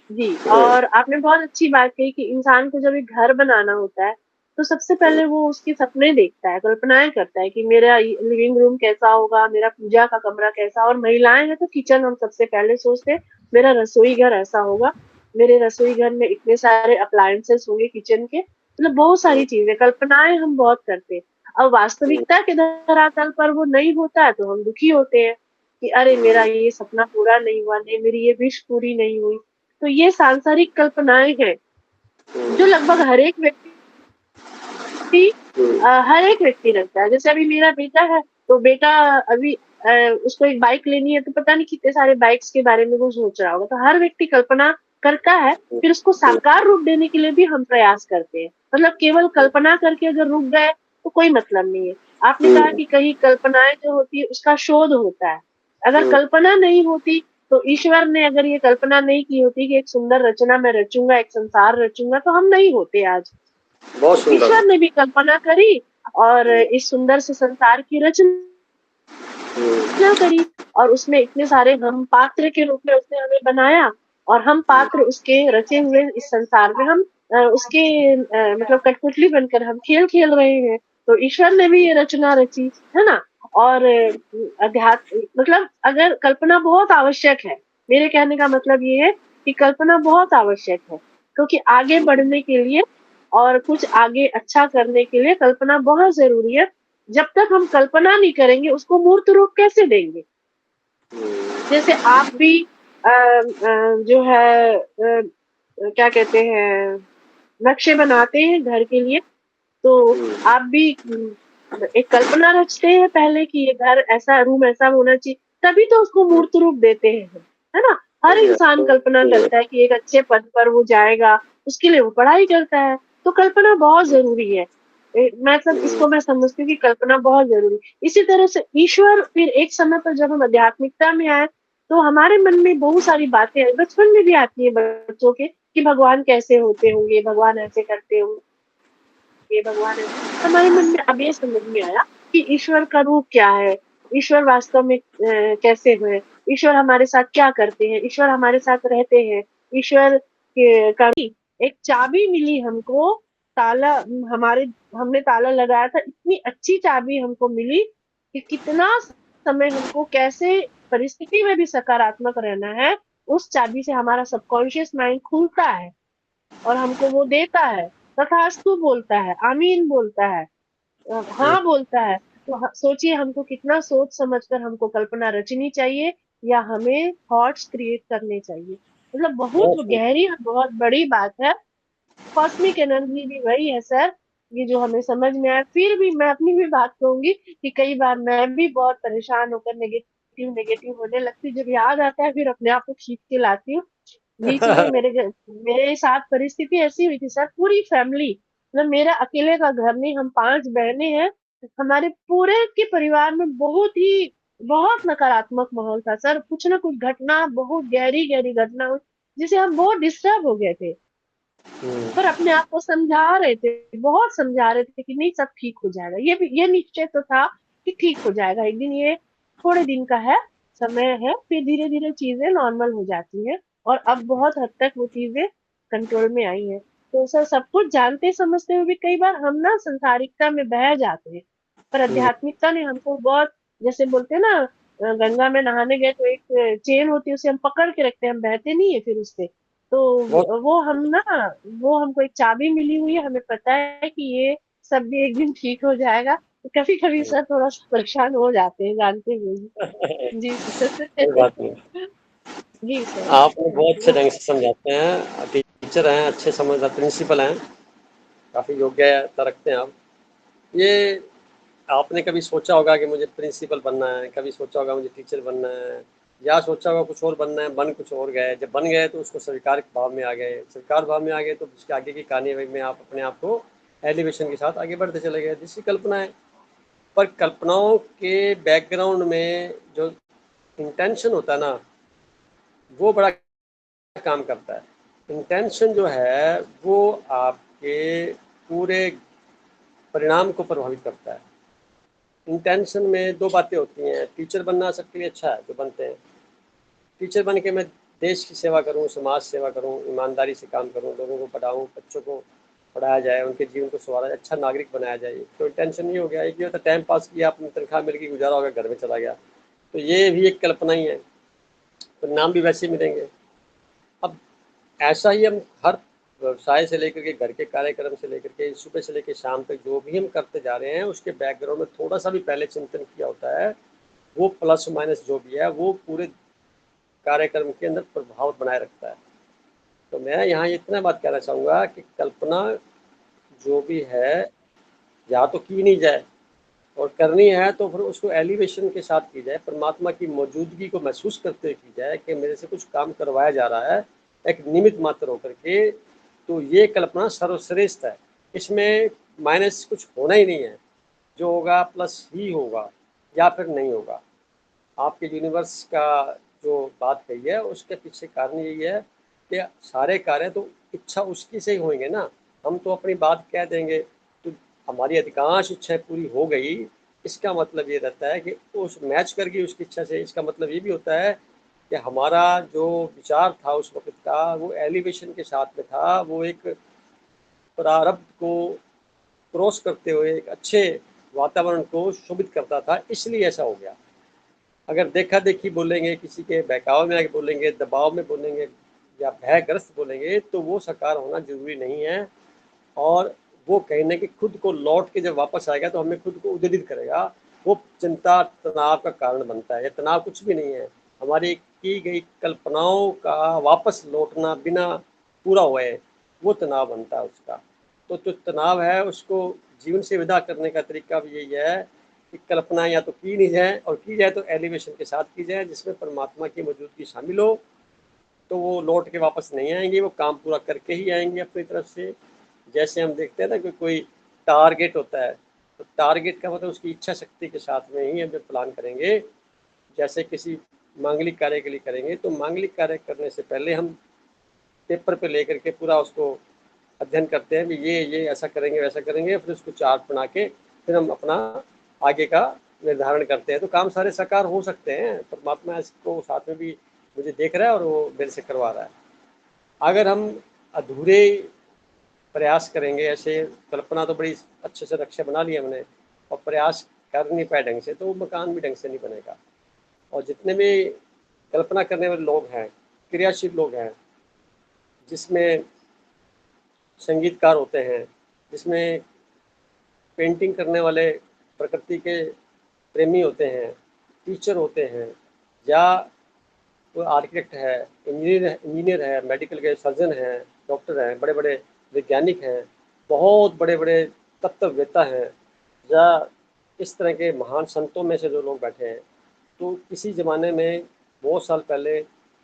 जी। और आपने बहुत अच्छी बात कही कि इंसान को जब एक घर बनाना होता है, तो सबसे पहले वो उसके सपने देखता है, कल्पनाएं करता है कि मेरा लिविंग रूम कैसा होगा, मेरा पूजा का कमरा कैसा। और महिलाएं हैं तो किचन हम सबसे पहले सोचते हैं, मेरा रसोई घर ऐसा होगा, मेरे रसोई घर में इतने सारे अप्लायंसेस होंगे किचन के। मतलब बहुत सारी चीजें, कल्पनाएं हम बहुत करते हैं। अब वास्तविकता के धरातल पर वो नहीं होता है, तो हम दुखी होते हैं कि अरे मेरा ये सपना पूरा नहीं हुआ, नहीं मेरी ये विश पूरी नहीं हुई। तो ये सांसारिक कल्पनाएं हैं जो लगभग हर एक व्यक्ति रखता है। जैसे अभी मेरा बेटा है, तो बेटा अभी उसको एक बाइक लेनी है तो पता नहीं कितने सारे बाइक्स के बारे में वो सोच रहा होगा। तो हर व्यक्ति कल्पना करता है, फिर उसको साकार रूप देने के लिए भी हम प्रयास करते हैं। मतलब केवल कल्पना करके अगर रुक गए तो कोई मतलब नहीं है। आपने कहा कि कहीं कल्पनाएं जो होती है उसका शोध होता है। अगर कल्पना नहीं होती तो ईश्वर ने अगर ये कल्पना नहीं की होती कि एक सुंदर रचना मैं रचूंगा, एक संसार रचूंगा, तो हम नहीं होते आज। बहुत तो ईश्वर सुंदर। ने भी कल्पना करी और इस सुंदर से संसार की रचना करी, और उसमें इतने सारे हम पात्र के रूप में उसने हमें बनाया, और हम पात्र उसके रचे हुए इस संसार में हम उसके मतलब कठपुतली बनकर हम खेल खेल रहे हैं। तो ईश्वर ने भी ये रचना रची है ना। और अध्यात्म मतलब अगर कल्पना बहुत आवश्यक है, मेरे कहने का मतलब ये है कि कल्पना बहुत आवश्यक है, क्योंकि आगे बढ़ने के लिए और कुछ आगे अच्छा करने के लिए कल्पना बहुत जरूरी है। जब तक हम कल्पना नहीं करेंगे उसको मूर्त रूप कैसे देंगे। जैसे आप भी जो है क्या कहते हैं, नक्शे बनाते हैं घर के लिए, तो आप भी एक कल्पना रचते हैं पहले कि ये घर ऐसा, रूम ऐसा होना चाहिए, तभी तो उसको मूर्त रूप देते हैं, है ना। हर इंसान कल्पना करता है कि एक अच्छे पद पर वो जाएगा, उसके लिए वो पढ़ाई करता है। तो कल्पना बहुत जरूरी है। मतलब इसको मैं समझती हूँ कि कल्पना बहुत जरूरी। इसी तरह से ईश्वर फिर एक समय पर जब हम आध्यात्मिकता में आए तो हमारे मन में बहुत सारी बातें बचपन में भी आती है बच्चों के, कि भगवान कैसे होते होंगे, भगवान ऐसे करते होंगे, भगवान ऐसे। हमारे मन में अब ये समझ में आया कि ईश्वर का रूप क्या है, ईश्वर वास्तव में कैसे हुए, ईश्वर हमारे साथ क्या करते हैं, ईश्वर हमारे साथ रहते हैं। ईश्वर का एक चाबी मिली हमको, ताला, हमारे हमने ताला लगाया था, इतनी अच्छी चाबी हमको मिली कि कितना समय हमको कैसे परिस्थिति में भी सकारात्मक रहना है, उस चाबी से हमारा सबकॉन्शियस माइंड खुलता है और हमको वो देता है। तथास्तु बोलता है, आमीन बोलता है, हाँ बोलता है। तो सोचिए हमको कितना सोच समझकर हमको कल्पना रचनी चाहिए या हमें थॉट्स क्रिएट करने चाहिए। मतलब बहुत बहुत सुंदर। गहरी और बहुत बड़ी बात है। कॉस्मिक एनर्जी भी वही है सर, ये जो हमें समझ में आया। फिर भी मैं अपनी भी बात कहूंगी कि कई बार मैं भी बहुत परेशान होकर नेगेटिव नेगेटिव होने लगती हूँ। जब याद आता है फिर अपने आप को खींच के लाती हूँ। बीच में मेरे साथ परिस्थिति ऐसी हुई थी सर, पूरी फैमिली, मतलब मेरा अकेले का घर नहीं, हम 5 बहनें हैं, हमारे पूरे के परिवार में बहुत नकारात्मक माहौल था सर। कुछ ना कुछ घटना, बहुत गहरी गहरी घटना हुई जिसे हम बहुत डिस्टर्ब हो गए थे, पर अपने आप को समझा रहे थे, बहुत समझा रहे थे कि नहीं सब ठीक हो जाएगा। ये निश्चय तो था कि ठीक हो जाएगा एक दिन, ये थोड़े दिन का है, समय है, फिर धीरे धीरे चीजें नॉर्मल हो जाती हैं। और अब बहुत हद तक वो चीजें कंट्रोल में आई हैं। तो सर सब कुछ जानते समझते हुए भी कई बार हम ना संसारिकता में बह जाते हैं, पर आध्यात्मिकता ने हमको बहुत, जैसे बोलते हैं ना, गंगा में नहाने गए तो एक चेन होती है, उसे हम पकड़ के रखते हैं, हम बहते नहीं है फिर उससे। तो बहुत वो हम ना, वो हमको एक चाबी मिली हुई है, हमें पता है कि ये सब भी एक दिन ठीक हो जाएगा। तो कभी कभी सर थोड़ा सा परेशान हो जाते हैं जानते हुए भी। जी कोई सर। बात नहीं। जी सर। आप बहुत अच्छे ढंग से समझाते हैं, टीचर हैं, अच्छे समझदार प्रिंसिपल हैं, काफ़ी योग्यता रखते हैं आप। ये आपने कभी सोचा होगा कि मुझे प्रिंसिपल बनना है, कभी सोचा होगा मुझे टीचर बनना है, या सोचा होगा कुछ और बनना है, बन कुछ और गए। जब बन गए तो उसको स्वीकार भाव में आ गए, स्वीकार भाव में आ गए तो उसके आगे की कहानी में आप अपने आप को एलिवेशन के साथ आगे बढ़ते चले गए, जिसकी कल्पनाएं। पर कल्पनाओं के बैकग्राउंड में जो इंटेंशन होता है ना, वो बड़ा काम करता है। इंटेंशन जो है वो आपके पूरे परिणाम को प्रभावित करता है। इंटेंशन में 2 बातें होती हैं। टीचर बनना सबके लिए अच्छा है जो बनते हैं। टीचर बन के मैं देश की सेवा करूं, समाज सेवा करूं, ईमानदारी से काम करूं, लोगों को पढ़ाऊं, बच्चों को पढ़ाया जाए, उनके जीवन को संवारा जाए, अच्छा नागरिक बनाया जाए। तो इंटेंशन ये हो गया। एक ये होता टाइम पास किया, अपनी तनख्वाह मिल गई, गुजारा होगा, घर में चला गया, तो ये भी एक कल्पना ही है, तो नाम भी वैसे मिलेंगे। अब ऐसा ही हम हर व्यवसाय से लेकर के, घर के कार्यक्रम से लेकर के, सुबह से लेकर शाम तक जो भी हम करते जा रहे हैं, उसके बैकग्राउंड में थोड़ा सा भी पहले चिंतन किया होता है, वो प्लस माइनस जो भी है वो पूरे कार्यक्रम के अंदर प्रभाव बनाए रखता है। तो मैं यहाँ इतना बात कहना चाहूँगा कि कल्पना जो भी है, या तो की नहीं जाए, और करनी है तो फिर उसको एलिवेशन के साथ की जाए, परमात्मा की मौजूदगी को महसूस करते हुए की जाए कि मेरे से कुछ काम करवाया जा रहा है एक निमित्त मात्र होकर के। तो ये कल्पना सर्वश्रेष्ठ है, इसमें माइनस कुछ होना ही नहीं है, जो होगा प्लस ही होगा या फिर नहीं होगा। आपके यूनिवर्स का जो बात कही है उसके पीछे कारण यही है कि सारे कार्य तो इच्छा उसकी से ही होंगे ना। हम तो अपनी बात कह देंगे तो हमारी अधिकांश इच्छाएं पूरी हो गई, इसका मतलब ये रहता है कि उस मैच कर गई उसकी इच्छा से। इसका मतलब ये भी होता है कि हमारा जो विचार था उस वक्त का वो एलिवेशन के साथ में था, वो एक प्रारब्ध को क्रॉस करते हुए एक अच्छे वातावरण को शोभित करता था, इसलिए ऐसा हो गया। अगर देखा देखी बोलेंगे, किसी के बहकावे में आके बोलेंगे, दबाव में बोलेंगे या भयग्रस्त बोलेंगे तो वो साकार होना जरूरी नहीं है। और वो कहीं ना कि खुद को लौट के जब वापस आएगा तो हमें खुद को उद्वेलित करेगा, वो चिंता तनाव का कारण बनता है। ये तनाव कुछ भी नहीं है, हमारी की गई कल्पनाओं का वापस लौटना बिना पूरा हुए वो तनाव बनता है उसका। तो जो तनाव है उसको जीवन से विदा करने का तरीका भी यही है कि कल्पना या तो की नहीं जाए, और की जाए तो एलिवेशन के साथ की जाए जिसमें परमात्मा की मौजूदगी शामिल हो। तो वो लौट के वापस नहीं आएंगे, वो काम पूरा करके ही आएंगे अपनी तरफ से। जैसे हम देखते हैं ना कि कोई टारगेट होता है, तो टारगेट का मतलब उसकी इच्छा शक्ति के साथ में ही हम जब प्लान करेंगे, जैसे किसी मांगलिक कार्य के लिए करेंगे तो मांगलिक कार्य करने से पहले हम पेपर पे लेकर के पूरा उसको अध्ययन करते हैं कि ये ऐसा करेंगे वैसा करेंगे, फिर उसको चार्ट बना के फिर हम अपना आगे का निर्धारण करते हैं। तो काम सारे साकार हो सकते हैं, परमात्मा इसको साथ में भी मुझे देख रहा है और वो मेरे से करवा रहा है। अगर हम अधूरे प्रयास करेंगे, ऐसे कल्पना तो बड़ी अच्छे से नक्शा बना लिया हमने और प्रयास कर नहीं पाए ढंग से, तो वो मकान भी ढंग से नहीं बनेगा। और जितने भी कल्पना करने वाले लोग हैं, क्रियाशील लोग हैं, जिसमें संगीतकार होते हैं, जिसमें पेंटिंग करने वाले प्रकृति के प्रेमी होते हैं, टीचर होते हैं, या कोई आर्किटेक्ट है, इंजीनियर है, मेडिकल के सर्जन हैं, डॉक्टर हैं, बड़े बड़े वैज्ञानिक हैं, बहुत बड़े बड़े तत्ववेत्ता हैं, या इस तरह के महान संतों में से जो लोग बैठे हैं, तो किसी ज़माने में बहुत साल पहले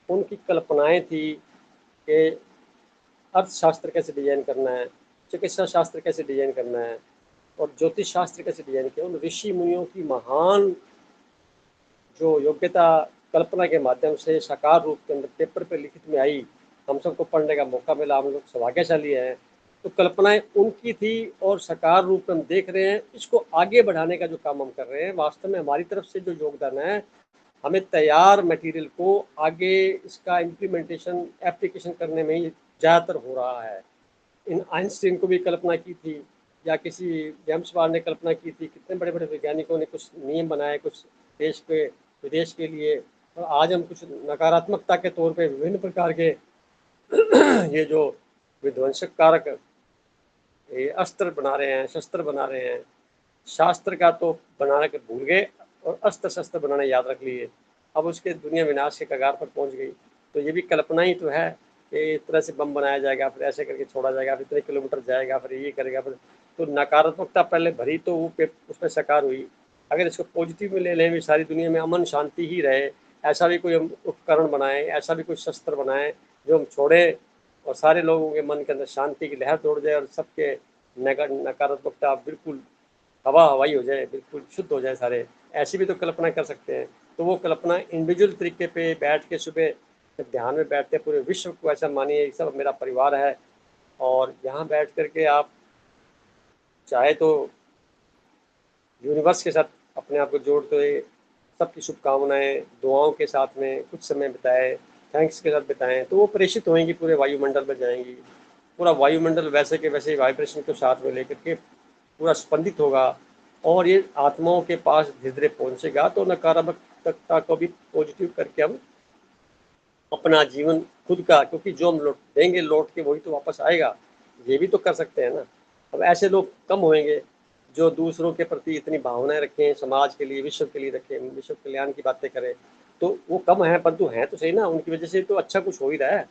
उनकी कल्पनाएं थी कि अर्थशास्त्र कैसे डिजाइन करना है, चिकित्सा शास्त्र कैसे डिजाइन करना है, और ज्योतिष शास्त्र कैसे डिजाइन किया। उन ऋषि मुनियों की महान जो योग्यता कल्पना के माध्यम से साकार रूप के अंदर पेपर पे लिखित में आई, हम सबको पढ़ने का मौका मिला, हम लोग सौभाग्यशाली हैं। तो कल्पनाएं उनकी थी और साकार रूप में हम देख रहे हैं। इसको आगे बढ़ाने का जो काम हम कर रहे हैं, वास्तव में हमारी तरफ से जो योगदान है, हमें तैयार मटेरियल को आगे इसका इम्प्लीमेंटेशन एप्लीकेशन करने में ही ज़्यादातर हो रहा है। इन आइंस्टीन को भी कल्पना की थी, या किसी जेम्स बॉन्ड ने कल्पना की थी, कितने बड़े बड़े वैज्ञानिकों ने कुछ नियम बनाए कुछ देश के विदेश के लिए। और आज हम कुछ नकारात्मकता के तौर पे विभिन्न प्रकार के ये जो विध्वंसक कारक ये अस्त्र बना रहे हैं, शस्त्र बना रहे हैं। शास्त्र का तो बनाने के भूल गए और अस्त्र शस्त्र बनाने याद रख लिए। अब उसके दुनिया विनाश के कगार पर पहुंच गई। तो ये भी कल्पना ही तो है कि इस तरह से बम बनाया जाएगा, फिर ऐसे करके छोड़ा जाएगा, फिर इतने किलोमीटर जाएगा, फिर ये करेगा, फिर तो नकारात्मकता पहले भरी तो वो उसमें साकार हुई। अगर इसको पॉजिटिव में ले लें, भी सारी दुनिया में अमन शांति ही रहे, ऐसा भी कोई हम उपकरण बनाएं, ऐसा भी कोई शस्त्र बनाएं जो हम छोड़ें और सारे लोगों के मन के अंदर शांति की लहर दौड़ जाए और सबके नकारात्मकता बिल्कुल हवाई हो जाए, बिल्कुल शुद्ध हो जाए सारे। ऐसी भी तो कल्पना कर सकते हैं। तो वो कल्पना इंडिविजुअल तरीके पे बैठ के सुबह जब ध्यान में बैठते हैं, पूरे विश्व को ऐसा मानिए सब मेरा परिवार है, और यहाँ बैठ करके आप चाहे तो यूनिवर्स के साथ अपने आप को जोड़ते हुए सबकी शुभकामनाएं दुआओं के साथ में कुछ समय बिताएं, थैंक्स के साथ बिताएं, तो वो प्रेषित होंगी, पूरे वायुमंडल में जाएंगी। पूरा वायुमंडल वैसे के वैसे वाइब्रेशन को साथ में लेकर के पूरा स्पंदित होगा और ये आत्माओं के पास धीरे धीरे पहुंचेगा। तो नकारात्मकता को भी पॉजिटिव करके हम अपना जीवन खुद का, क्योंकि जो हम लौट देंगे लौट के वही तो वापस आएगा, ये भी तो कर सकते हैं ना। अब ऐसे लोग कम होंगे जो दूसरों के प्रति इतनी भावनाएं रखें, समाज के लिए विश्व के लिए रखें, विश्व कल्याण की बातें करें, तो वो कम है, परंतु हैं तो सही ना। उनकी वजह से तो अच्छा कुछ हो ही रहा है।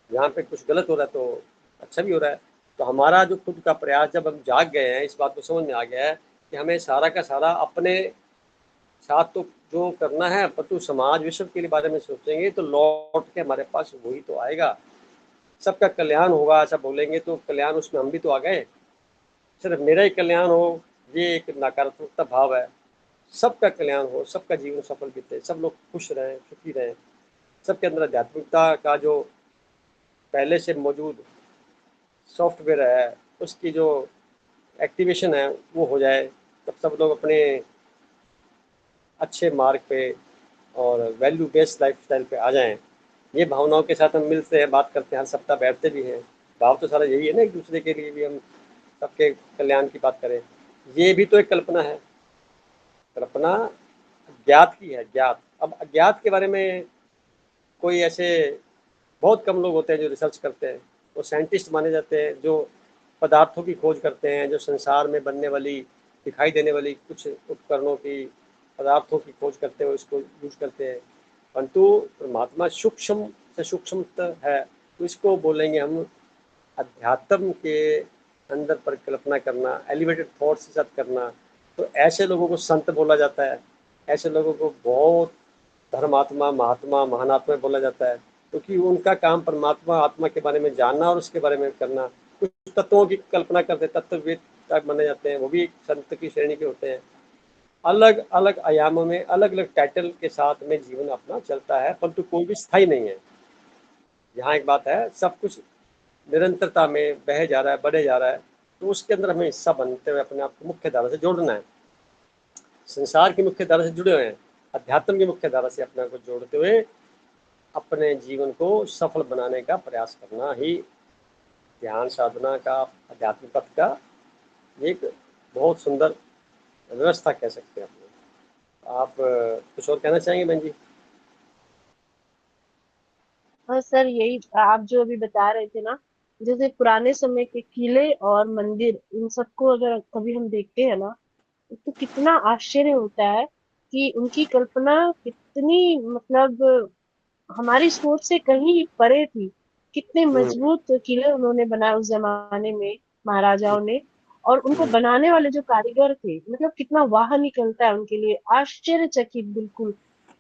यहाँ पे कुछ गलत हो रहा है तो अच्छा भी हो रहा है। तो हमारा जो खुद का प्रयास, जब हम जाग गए हैं, इस बात को समझ में आ गया है कि हमें सारा का सारा अपने साथ तो जो करना है, परंतु समाज विश्व के लिए बारे में सोचेंगे तो लौट के हमारे पास वही तो आएगा। सबका कल्याण होगा ऐसा बोलेंगे तो कल्याण उसमें हम भी तो आ गए। सिर्फ मेरा ही कल्याण हो ये एक नकारात्मकता भाव है। सबका कल्याण हो, सबका जीवन सफल बीते, सब लोग खुश रहें, सुखी रहें, सबके अंदर आध्यात्मिकता का जो पहले से मौजूद सॉफ्टवेयर है उसकी जो एक्टिवेशन है वो हो जाए, तब सब लोग अपने अच्छे मार्ग पे और वैल्यू बेस्ड लाइफस्टाइल पे आ जाएं। ये भावनाओं के साथ हम मिलते हैं, बात करते हैं, हर सप्ताह बैठते भी हैं। भाव तो सारा यही है ना, एक दूसरे के लिए भी हम सबके कल्याण की बात करें। ये भी तो एक कल्पना है, कल्पना ज्ञात की है, ज्ञात। अब अज्ञात के बारे में कोई ऐसे बहुत कम लोग होते हैं जो रिसर्च करते हैं, वो साइंटिस्ट माने जाते हैं जो पदार्थों की खोज करते हैं, जो संसार में बनने वाली दिखाई देने वाली कुछ उपकरणों की पदार्थों की खोज करते हैं, उसको यूज करते हैं। परंतु परमात्मा सूक्ष्म से सूक्ष्म है, तो इसको बोलेंगे हम अध्यात्म के अंदर परिकल्पना करना, एलिवेटेड थॉट्स के साथ करना। तो ऐसे लोगों को संत बोला जाता है, ऐसे लोगों को बहुत धर्मात्मा, महात्मा, महानात्मा बोला जाता है, क्योंकि उनका काम परमात्मा आत्मा के बारे में जानना और उसके बारे में करना। कुछ तत्वों की कल्पना करते, तत्ववेद माने जाते हैं, वो भी एक संत की श्रेणी के होते हैं। अलग अलग आयामों में अलग अलग टाइटल के साथ में जीवन अपना चलता है, परंतु कोई भी स्थायी नहीं है। यहाँ एक बात है, सब कुछ निरंतरता में बह जा रहा है, बढ़े जा रहा है, तो उसके अंदर हमें हिस्सा बनते हुए अपने आप को मुख्य धारा से जोड़ना है। संसार की मुख्य धारा से जुड़े हुए हैं, अध्यात्म की मुख्य धारा से अपने को जोड़ते हुए अपने जीवन को सफल बनाने का प्रयास करना ही ध्यान साधना का, आध्यात्मिक पथ का एक बहुत सुंदर व्यवस्था कह सकते हैं अपने। आप कुछ और कहना चाहेंगे बहन जी? हाँ सर, यही आप जो अभी बता रहे थे ना, जैसे पुराने समय के किले और मंदिर, इन सबको अगर कभी हम देखते हैं ना, तो कितना आश्चर्य होता है कि उनकी कल्पना कितनी, मतलब हमारी सोच से कहीं परे थी। कितने मजबूत किले उन्होंने बनाए उस जमाने में, महाराजाओं ने। और उनको बनाने वाले जो कारीगर थे, मतलब कितना वाह निकलता है उनके लिए, आश्चर्यचकित बिल्कुल।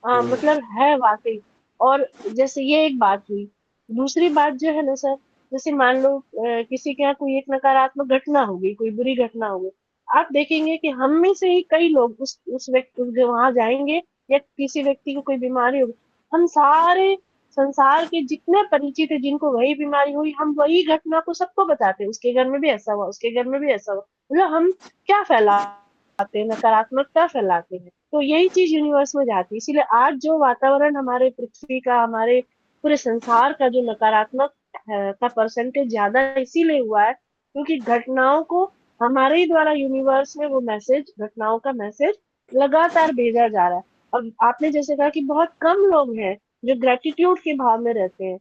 मतलब है वाकई। और जैसे ये एक बात हुई, दूसरी बात जो है ना सर, जैसे मान लो किसी के यहाँ कोई एक नकारात्मक घटना हो गई, कोई बुरी घटना हो गई, आप देखेंगे कि हम में से ही कई लोग उस व्यक्ति वहां जाएंगे, या किसी व्यक्ति को कोई बीमारी होगी, हम सारे संसार के जितने परिचित है जिनको वही बीमारी हुई, हम वही घटना को सबको बताते हैं, उसके घर में भी ऐसा हुआ, उसके घर में भी ऐसा हुआ। मतलब हम क्या फैलाते हैं, नकारात्मकता फैलाते हैं। तो यही चीज यूनिवर्स में जाती है। इसीलिए आज जो वातावरण हमारे पृथ्वी का, हमारे पूरे संसार का जो नकारात्मक का परसेंटेज ज्यादा इसीलिए हुआ है, क्योंकि घटनाओं को हमारे ही द्वारा यूनिवर्स में वो मैसेज, घटनाओं का मैसेज लगातार भेजा जा रहा है। अब आपने जैसे कहा कि बहुत कम लोग हैं जो ग्रेटिट्यूड के भाव में रहते हैं,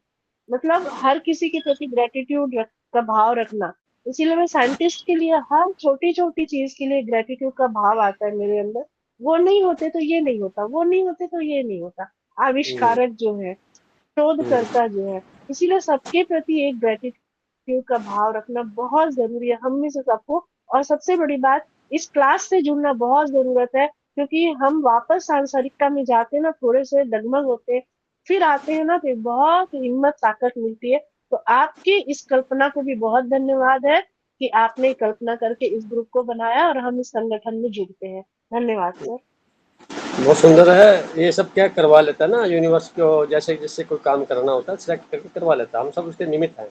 मतलब हर किसी के प्रति ग्रेटिट्यूड का भाव रखना। इसीलिए मैं साइंटिस्ट के लिए हर छोटी छोटी चीज के लिए ग्रेटिट्यूड का भाव आता है मेरे अंदर। वो नहीं होते तो ये नहीं होता, वो नहीं होते तो ये नहीं होता। आविष्कारक जो है, शोधकर्ता जो है, इसीलिए सबके प्रति एक ग्रेटिट्यूड का भाव रखना बहुत जरूरी है हम में से सबको। और सबसे बड़ी बात, इस क्लास से जुड़ना बहुत जरूरत है, क्योंकि हम वापस सांसारिकता में जाते हैं ना, थोड़े से डगमग होते हैं, फिर आते हैं ना, फिर बहुत हिम्मत ताकत मिलती है। तो आपकी इस कल्पना को भी बहुत धन्यवाद है कि आपने कल्पना करके इस ग्रुप को बनाया और हम इस संगठन में जुड़ते हैं। धन्यवाद सर। बहुत सुंदर है। ये सब क्या करवा लेता है ना यूनिवर्स को, जैसे जिससे कोई काम करना होता है सिलेक्ट करके करवा लेता है, हम सब उसके निमित्त हैं।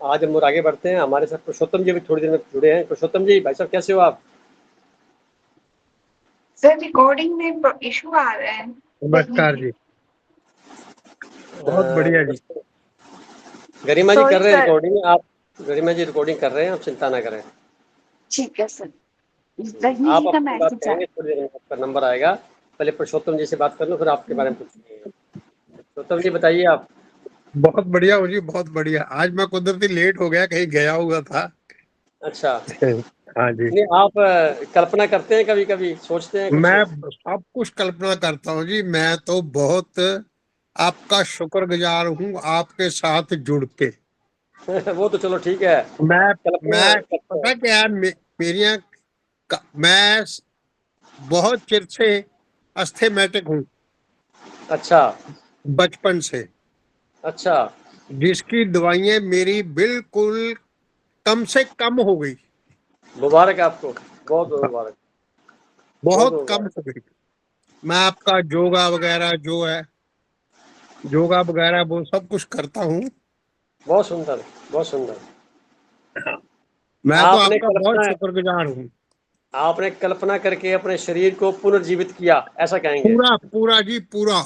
आज हम और आगे बढ़ते हैं। हमारे साथ पुरुषोत्तम जी भी थोड़ी देर में जुड़े हैं। पुरुषोत्तम जी, भाई साहब कैसे हो आप? सर रिकॉर्डिंग में इशू आ रहा है। नमस्कार जी, बहुत बढ़िया जी। गरिमा जी Sorry, कर रहे हैं sir. रिकॉर्डिंग, आप गरिमा जी रिकॉर्डिंग कर रहे हैं, आप चिंता ना करें। ठीक है सर। आप रजनी जी का अपनी बात मैसेज कहेंगे, थोड़ी देर में आपका नंबर आएगा। पहले पुरुषोत्तम जी से बात कर लो, फिर आपके बारे में पूछेंगे। पुरुषोत्तम जी बताइए आप। बहुत बढ़िया हो जी, बहुत बढ़िया। आज मैं कुदरती लेट हो गया, कहीं गया हुआ था। अच्छा, हाँ जी। नहीं आप कल्पना करते हैं, कभी कभी सोचते हैं कुछ? मैं सब कुछ कल्पना करता हूँ जी। मैं तो बहुत आपका शुक्रगुजार हूँ आपके साथ जुड़ के। वो तो चलो ठीक है। मैं कल्पना करते पता हैं। क्या है, मेरी मैं बहुत चिर से अस्थेमेटिक हूँ, अच्छा बचपन से, अच्छा। जिसकी दवाइयाँ मेरी बिल्कुल कम से कम हो गई, मुबारक आपको, बहुत बहुत मुबारक, बहुत बहुत कम मुबारक। हो गई। मैं आपका योगा वगैरह जो है, योगा वगैरह वो सब कुछ करता हूँ। बहुत सुंदर, बहुत सुंदर। मैं तो आपने आपका बहुत कल्पना शुक्रगुजार हूँ। आपने कल्पना करके अपने शरीर को पुनर्जीवित किया, ऐसा कहेंगे। पूरा पूरा जी पूरा।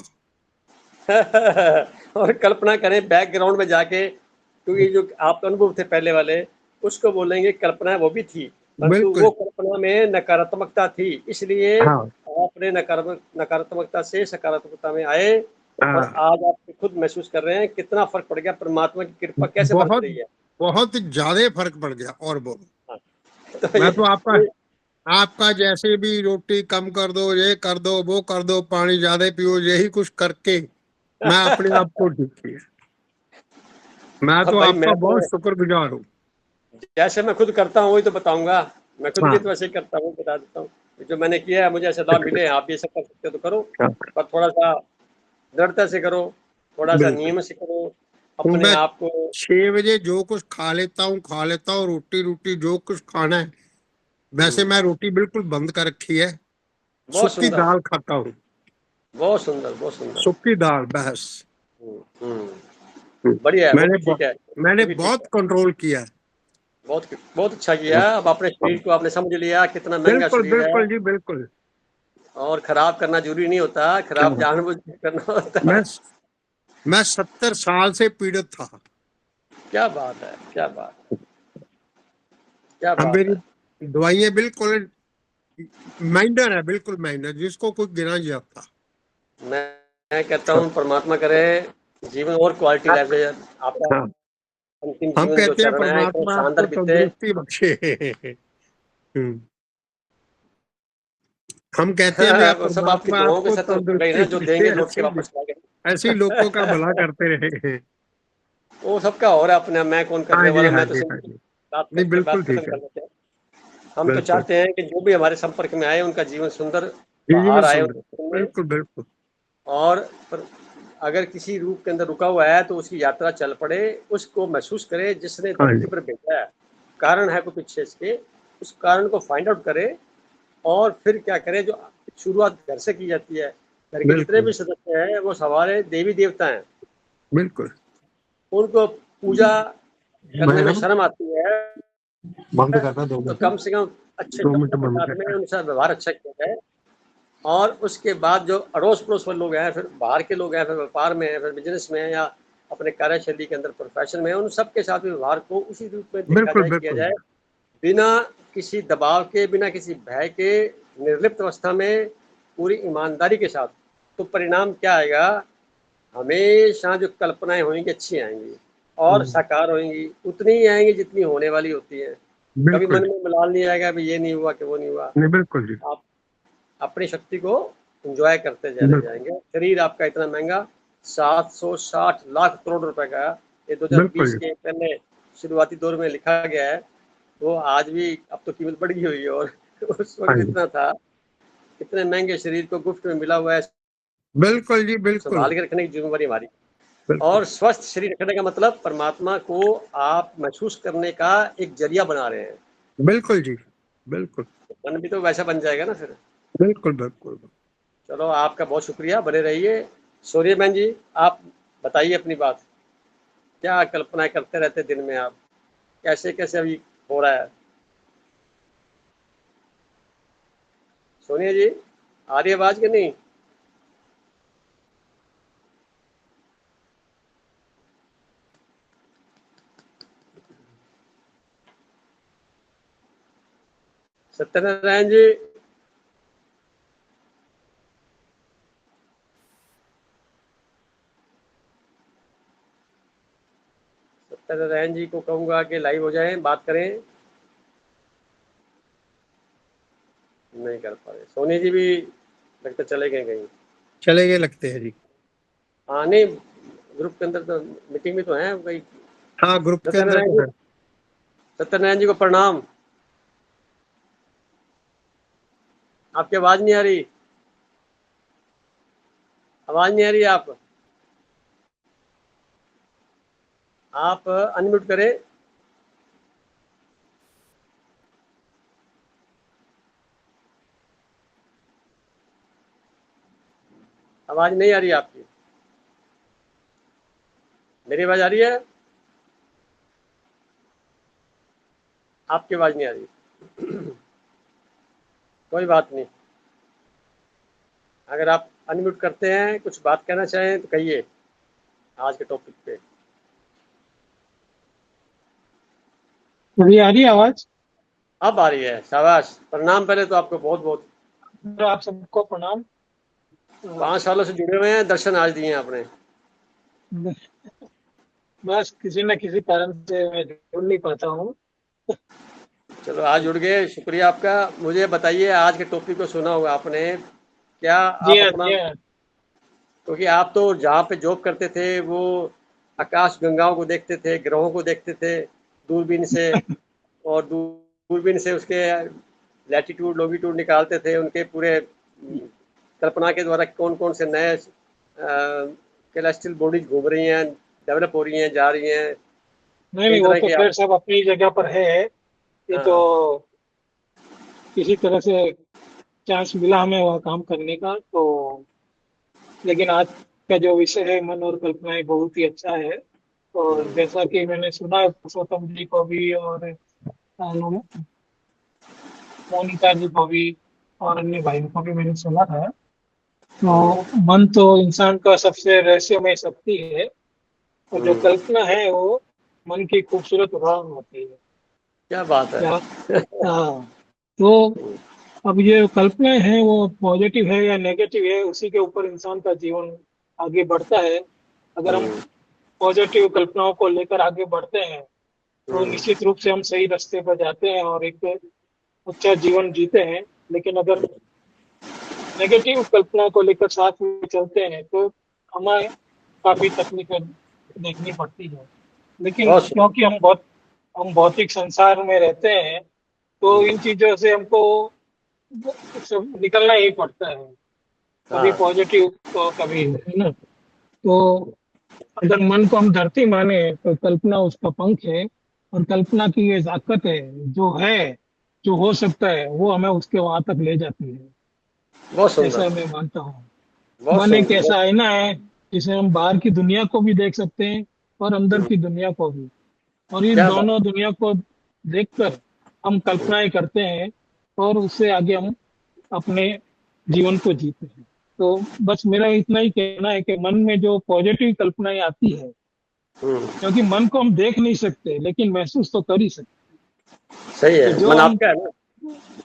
और कल्पना करें बैकग्राउंड में जाके, क्योंकि जो आपके अनुभव थे पहले वाले, उसको बोलेंगे कल्पना वो भी थी, परंतु बिल्कुल। वो कल्पना में नकारात्मकता थी, इसलिए हाँ आपने नकारात्मकता से सकारात्मकता में आए, और हाँ, आज आप खुद महसूस कर रहे हैं कितना फर्क पड़ गया, परमात्मा की कृपा कैसे बरत बहुत रही है। बहुत ज्यादा फर्क पड़ गया। और बोलो, हाँ, तो मैं तो ये आपका जैसे भी रोटी कम कर दो, ये कर दो, वो कर दो, पानी ज्यादा पियो, यही कुछ करके मैं अपने आप को ठीक किया। मैं अब तो भाई आपका मैं बहुत तो शुक्रगुजार हूँ। जैसे मैं खुद करता हूँ वही तो बताऊंगा, मैं खुद हाँ भी तो वैसे ही करता हूँ, बता देता हूँ जो मैंने किया है, मुझे ऐसे लाभ मिले हैं, आप भी ऐसा कर सकते हो तो करो, हाँ, पर थोड़ा सा दृढ़ता से करो, थोड़ा सा बिल्कुल। नियम से करो, तो अपने मैं आप को। 6 बजे जो कुछ खा लेता हूँ, रोटी रोटी जो कुछ खाना है। वैसे मैं रोटी बिल्कुल बंद कर रखी है, बहुत सूखी सुंदर, दाल खाता हूँ, बहुत सुंदर, बहुत सुंदर। सूखी दाल बस। हम्म, बढ़िया है, वो भी ठीक है, मैंने वो भी ठीक बहुत है। कंट्रोल किया है। बहुत बहुत अच्छा किया, अब अपने शरीर को आपने समझ लिया कितना महंगा बिल्कुल शरीर है, बिल्कुल जी बिल्कुल। और खराब करना जरूरी नहीं होता, खराब जानबूझ के करना होता है। मैं मैं 70 साल से पीड़ित था। क्या बात है, क्या बात है, क्या अब बात मेरी है। दवाइयाँ बिल्कुल माइनर है, बिल्कुल माइनर, जिसको कोई गिना नहीं जाता। मैं कहता हूँ परमात्मा करे जीवन और क्वालिटी लाइफ है आपका, हाँ, अंतिम हम जीवन जो कहते हैं चरण है इतना परमात्मा आपको शानदार बीते। तंदुरुस्ती बख्शे। हम कहते हैं भी वो सब आपकी परमात्मा दुआओं के आपको साथ तो गई तंदुरुस्ती ना, जो बख्शे, देंगे लौट के ऐसे वापस आ गए। ऐसे लोगों का भला करते रहे। वो सबका हो रहा है अपने, मैं कौन हाँ करने जी वाला, हाँ मैं तो जी हाँ सिंपल जी। बात नहीं करके बिल्कुल बात खत्म ठीक है। कर देते हैं। हम तो बिल्कुल चाहते हैं कि जो भी हमारे संपर्क में आए उनका जीवन सुंदर जीवन बाहर आए सुंदर। उनके जीवन में। बिल्कुल बिल्कुल। और पर अगर किसी रूप के अंदर रुका हुआ है तो उसकी यात्रा चल पड़े, उसको महसूस करे जिसने हाँ धरती जी पर भेजा है, कारण है कोई पीछे इसके, उस कारण को फाइंड आउट करे, और फिर क्या करे, जो शुरुआत घर से की जाती है, घर के जितने बिल्कुल भी सदस्य हैं वो हमारे देवी देवता हैं, बिल्कुल। उनको पूजा करने में मैडम शर्म आती है, बंद करना 2 तो मिनट, कम से कम अच्छे 2 मिनट शब्दों के बंद साथ में करना। उनके साथ व्यवहार अच्छा किया जाए। और उसके बाद जो अड़ोस पड़ोस वाले लोग हैं, फिर बाहर के लोग हैं, फिर व्यापार में हैं, फिर बिजनेस में हैं, या अपने कार्यशैली के अंदर प्रोफेशन में हैं, उन सबके साथ भी व्यवहार को उसी रूप में देखा बिल्कुल जाए, किया बिल्कुल। जाए, बिना किसी दबाव के, बिना किसी भय के, निर्लिप्त अवस्था में, पूरी ईमानदारी के साथ। तो परिणाम क्या आएगा, हमेशा जो कल्पनाएं होंगी अच्छी आएंगी, और साकार होंगी उतनी ही आएंगी जितनी होने वाली होती है। कभी बिल्कुल मन में मलाल नहीं आएगा भी ये नहीं हुआ कि वो नहीं हुआ। नहीं, बिल्कुल जी आप अपनी शक्ति को एंजॉय करते चले बिल्कुल जाएंगे। शरीर आपका इतना महंगा, 760 लाख करोड़ रुपए का, ये 2020 बिल्कुल के पहले शुरुआती दौर में लिखा गया है, वो आज भी अब तो कीमत बढ़ गई हुई है, और उस हाँ वक्त जी इतना था, इतने महंगे शरीर को गुफ्त में मिला हुआ है, बिल्कुल जी बिल्कुल संभाल के रखने की जिम्मेवारी हमारी। बिल्कुल और स्वस्थ शरीर रखने का मतलब परमात्मा को आप महसूस करने का एक जरिया बना रहे हैं, बिल्कुल जी बिल्कुल मन भी तो वैसा बन जाएगा ना फिर। बिल्कुल बिल्कुल। चलो आपका बहुत शुक्रिया, बने रहिए। सूर्य बहन जी, आप बताइए अपनी बात, क्या कल्पनाएं करते रहते दिन में आप, कैसे कैसे अभी हो रहा है? सोनिया जी, आ रही आवाज कि नहीं? सत्यनारायण जी, सत्यनारायण जी को कहूंगा कि लाइव हो जाएं, बात करें, नहीं कर पा रहे। सोनी जी भी लगता चले गए कहीं। चले गए लगते हैं जी। हाँ नहीं, ग्रुप के अंदर तो मीटिंग में तो है कहीं। हाँ ग्रुप के अंदर सत्यनारायण तो जी, है। सत्यनारायण जी को प्रणाम। आपकी आवाज नहीं आ रही, आवाज नहीं आ रही। आप अनम्यूट करें। आवाज नहीं आ रही आपकी। मेरी आवाज आ रही है? आपकी आवाज नहीं आ रही। कोई बात नहीं, अगर आप अनम्यूट करते हैं, कुछ बात कहना चाहें तो कहिए आज के टॉपिक पे। अभी आ रही है आवाज? अब आ रही है, शाबाश। प्रणाम पहले तो आपको बहुत बहुत। तो आप सबको प्रणाम। 5 सालों से जुड़े हुए हैं, दर्शन आज दिए हैं आपने। बस किसी न किसी कारण से मैं जुड़ नहीं पाता हूँ। चलो आज जुड़ गए, शुक्रिया आपका। मुझे बताइए, आज के टॉपिक को सुना होगा आपने, क्या जी आप हाँ, अपना, जी हाँ। क्योंकि आप तो जहाँ पे जॉब करते थे वो आकाश गंगाओं को देखते थे, ग्रहों को देखते थे दूरबीन से, और दूरबीन से उसके लैटिट्यूड लॉन्गिट्यूड निकालते थे, उनके पूरे कल्पना के द्वारा कौन कौन से नए कैलेस्ट्रियल बॉडीज घूम रही हैं, डेवलप हो रही हैं, जा रही हैं, नहीं कई नहीं, वो तरह तो के खैर आप। सब अपनी जगह पर है। ये तो हाँ। किसी तरह से चांस मिला हमें वह काम करने का, तो लेकिन आज का जो विषय है मन और कल्पनाएं बहुत ही अच्छा है। और जैसा कि मैंने सुना है पुरुषोत्तम जी को भी और मोनिका जी को भी और अन्य भाइयों को भी मैंने सुना है। तो मन तो इंसान का सबसे रहस्यमय शक्ति है, और जो कल्पना है वो मन की खूबसूरत उड़ान होती है। क्या बात है। क्या? हाँ। तो अब ये कल्पनाएं हैं वो पॉजिटिव है या नेगेटिव है, उसी के ऊपर इंसान का जीवन आगे बढ़ता है। अगर हम पॉजिटिव कल्पनाओं को लेकर आगे बढ़ते हैं तो निश्चित रूप से हम सही रास्ते पर जाते हैं और एक अच्छा जीवन जीते हैं। लेकिन अगर नेगेटिव कल्पना को लेकर साथ में चलते हैं तो हमें काफी तकलीफें देखनी पड़ती है। लेकिन बहुत क्योंकि हम भौतिक संसार में रहते हैं, तो इन चीजों से हमको सब निकलना ही पड़ता है, कभी हाँ। पॉजिटिव तो कभी, है ना? तो अगर मन को हम धरती माने तो कल्पना उसका पंख है, और कल्पना की ये ताकत है, जो है, जो हो सकता है वो हमें उसके वहां तक ले जाती है। बहुत सुंदर, ऐसा मैं मानता हूँ। बहुत मन एक सुंदर, ऐसा आईना है जिसमें हम बाहर की दुनिया को भी देख सकते हैं और अंदर की दुनिया को भी, और इन क्या बात। दोनों दुनिया को देखकर हम कल्पनाएं करते हैं, और उससे आगे हम अपने जीवन को जीते हैं। तो बस मेरा इतना ही कहना है कि मन में जो पॉजिटिव कल्पनाएं आती है, हम्म, क्योंकि मन को हम देख नहीं सकते लेकिन महसूस तो कर ही सकते सही हैं। तो है, जो मन हम, आपका है ना।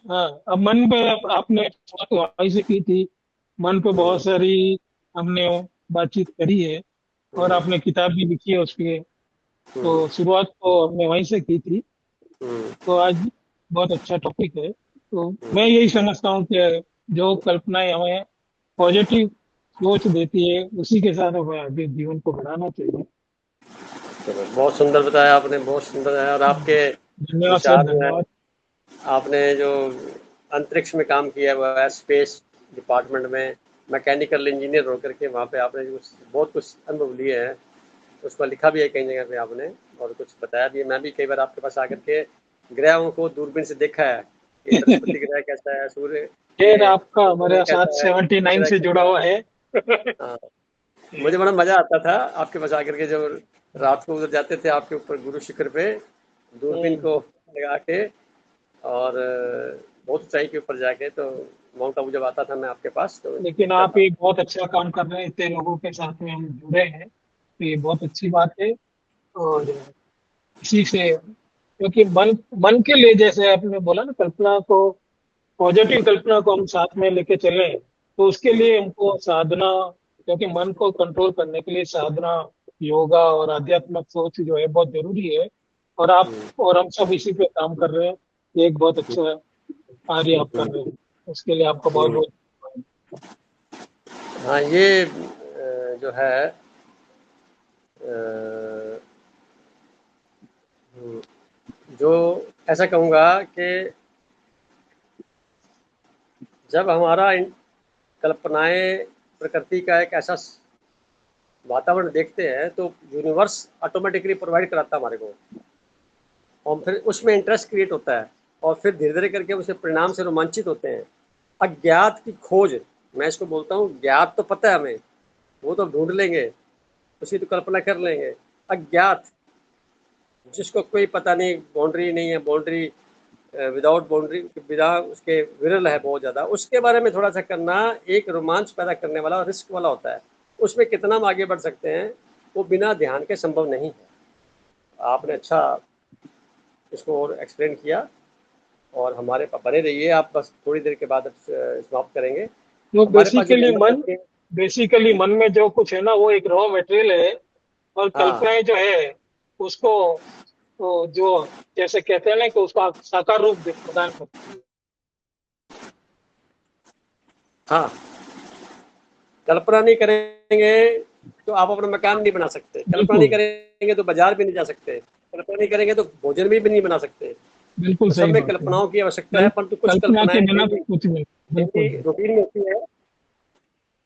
हाँ, अब मन पे आपने शुरुआत वहीं से की थी। मन पे बहुत सारी हमने बातचीत करी है, और हम्म, आपने किताब भी लिखी है उसकी। हम्म, तो शुरुआत तो हमने वहीं से की थी। हम्म, तो आज बहुत अच्छा टॉपिक है। तो मैं यही समझता हूँ कि जो कल्पनाएं हमें पॉजिटिव सोच देती है उसी के साथ हमें आगे जीवन को बढ़ाना चाहिए। चलो बहुत सुंदर बताया आपने, बहुत सुंदर है। और आपके धन्यवाद सर, विचार जो है, धन्यवाद। आपने जो अंतरिक्ष में काम किया हुआ है, स्पेस डिपार्टमेंट में मैकेनिकल इंजीनियर होकर के, वहाँ पे आपने जो बहुत कुछ अनुभव लिए हैं, उसको लिखा भी है कई जगह पे आपने, और कुछ बताया भी है। मैं भी कई बार आपके पास आकर के ग्रहों को दूरबीन से देखा है कि बृहस्पति ग्रह कैसा है, सूर्य फिर ये आपका ग्रह हमारे साथ कैसा है, 79 ग्रह से जुड़ा हुआ है। हाँ। मुझे बड़ा मजा आता था आपके पास आकर के, जब रात को उधर जाते थे आपके ऊपर गुरु शिखर पे दूरबीन को लगा के, और बहुत ऊंचाई के ऊपर जाके, तो माउंट आबू जब आता था मैं आपके पास तो लेकिन देखता आप था। एक बहुत अच्छा काम कर रहे हैं, इतने लोगों के साथ में हम जुड़े हैं, तो ये बहुत अच्छी बात है। और इसी से, क्योंकि मन मन के लिए, जैसे आपने बोला ना, कल्पना को, पॉजिटिव कल्पना को हम साथ में लेके चले, तो उसके लिए हमको साधना, क्योंकि मन को कंट्रोल करने के लिए साधना, योगा और आध्यात्मिक सोच जो है बहुत जरूरी है। और आप और हम सब इसी पे काम कर रहे हैं। ये एक बहुत अच्छा कार्य आप कर रहे हैं, उसके लिए आपका बहुत हम्म, बहुत हाँ, ये जो है जो ऐसा कहूँगा कि जब हमारा कल्पनाएं प्रकृति का एक ऐसा वातावरण देखते हैं तो यूनिवर्स ऑटोमेटिकली प्रोवाइड कराता है हमारे को, और फिर उसमें इंटरेस्ट क्रिएट होता है, और फिर धीरे धीरे करके उसे परिणाम से रोमांचित होते हैं। अज्ञात की खोज, मैं इसको बोलता हूँ, ज्ञात तो पता है हमें, वो तो ढूंढ लेंगे, उसी तो कल्पना कर लेंगे। अज्ञात जिसको कोई पता नहीं, बाउंड्री नहीं है, बाउंड्री विदाउट बाउंड्री, बिना उसके विरल है बहुत ज़्यादा, उसके बारे में थोड़ा सा करना एक रोमांच पैदा करने वाला और रिस्क वाला होता है। उसमें कितना हम आगे बढ़ सकते हैं वो बिना ध्यान के संभव नहीं है। आपने अच्छा इसको और एक्सप्लेन किया, और हमारे बने रहिए आप, बस थोड़ी देर के बाद समाप्त करेंगे। तो हमारे पास बेसिकली मन में जो कुछ है ना वो एक रॉ मटेरियल है, और हाँ। कल्पनाएं जो है उसको तो जो जैसे कहते हैं ना कि उसका साकार रूप प्रदान करते हैं। हाँ, कल्पना नहीं करेंगे तो आप अपना मकान नहीं बना सकते, कल्पना नहीं करेंगे तो बाजार भी नहीं जा सकते, कल्पना नहीं करेंगे तो भोजन भी नहीं बना सकते। बिल्कुल तो सही सब में बात है। कल्पनाओं की आवश्यकता है, परंतु कुछ कल्पना के बिना कल्पनाएं तो कुछ नहीं। बिल्कुल रूटीन में होती है,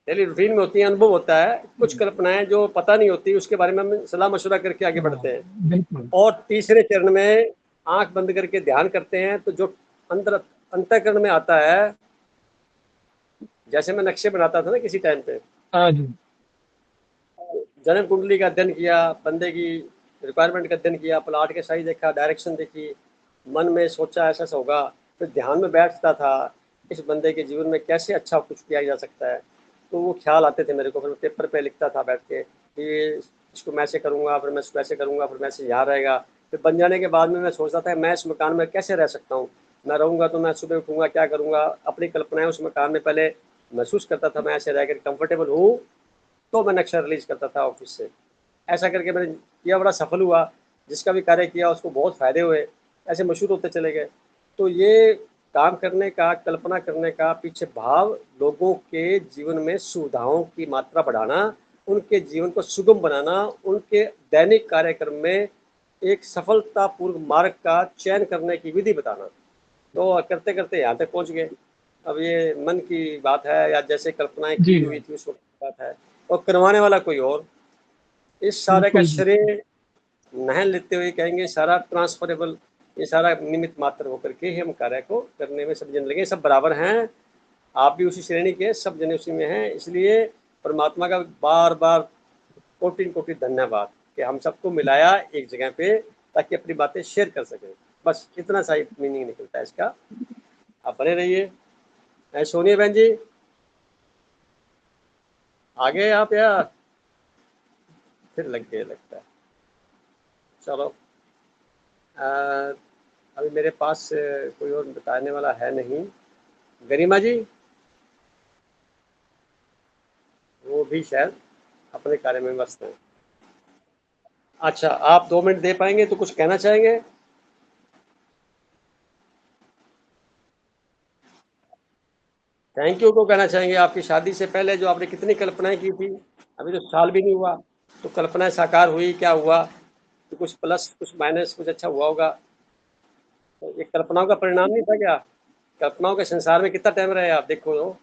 डेली रूटीन में होती है, अनुभव होता है। कुछ कल्पनाएं जो पता नहीं होती उसके बारे में हम सलाह मशवरा करके आगे बढ़ते हैं। बिल्कुल और तीसरे चरण में आंख बंद करके ध्यान करते हैं, तो जो अंदर अंतःकरण में आता है, जैसे मैं नक्शे बनाता था ना किसी टाइम पे, हाँ जी। जन्म कुंडली का अध्ययन किया, बंदे की रिक्वायरमेंट का अध्ययन किया, प्लाट के साइज देखा, डायरेक्शन देखी, मन में सोचा ऐसा ऐसा होगा, फिर ध्यान में बैठता था इस बंदे के जीवन में कैसे अच्छा कुछ किया जा सकता है। तो वो ख्याल आते थे मेरे को, फिर पेपर पे लिखता था बैठ के कि इसको मैं ऐसे करूँगा, फिर मैं इसको ऐसे करूँगा, फिर मैं ऐसे यहाँ रहेगा। फिर बन जाने के बाद में मैं सोचता था मैं इस मकान में कैसे रह सकता हूँ, मैं रहूँगा तो मैं सुबह उठूँगा क्या करूँगा, अपनी कल्पनाएं उस मकान में पहले महसूस करता था, मैं ऐसे रह कर कंफर्टेबल हूँ, तो मैं नक्शा रिलीज करता था ऑफिस से। ऐसा करके मैंने किया, बड़ा सफल हुआ, जिसका भी कार्य किया उसको बहुत फ़ायदे हुए, ऐसे मशहूर होते चले गए। तो ये काम करने का, कल्पना करने का पीछे भाव लोगों के जीवन में सुविधाओं की मात्रा बढ़ाना, उनके जीवन को सुगम बनाना, उनके दैनिक कार्यक्रम में एक सफलतापूर्व मार्ग का चयन करने की विधि बताना। तो करते करते यहाँ तक पहुँच गए। अब ये मन की बात है या जैसे कल्पनाएं की जी हुई थी उस वक्त की बात है, और करवाने वाला कोई और। इस सारे का बिल्कुल। श्रेय नहीं लेते हुए कहेंगे सारा ट्रांसफरेबल, ये सारा निमित्त मात्र होकर के ही हम कार्य को करने में सब जन लगे, सब बराबर हैं, आप भी उसी श्रेणी के, सब जने उसी में हैं। इसलिए परमात्मा का बार बार कोटि कोटि धन्यवाद कि हम सबको मिलाया एक जगह पे ताकि अपनी बातें शेयर कर सकें। बस इतना सा ही मीनिंग निकलता है इसका। आप बने रहिए। सोनिया बहन जी आगे आप, या फिर लग गए लगता है। चलो अभी मेरे पास कोई और बताने वाला है नहीं। गरिमा जी वो भी शायद अपने कार्य में व्यस्त हैं। अच्छा, आप 2 मिनट दे पाएंगे तो कुछ कहना चाहेंगे? थैंक यू को कहना चाहेंगे। आपकी शादी से पहले जो आपने कितनी कल्पनाएं की थी, अभी तो साल भी नहीं हुआ, तो कल्पनाएं साकार हुई, क्या हुआ? तो कुछ प्लस कुछ माइनस कुछ अच्छा हुआ होगा। तो ये कल्पनाओं का परिणाम नहीं था क्या? कल्पनाओं के संसार में कितना टाइम रहे आप, देखो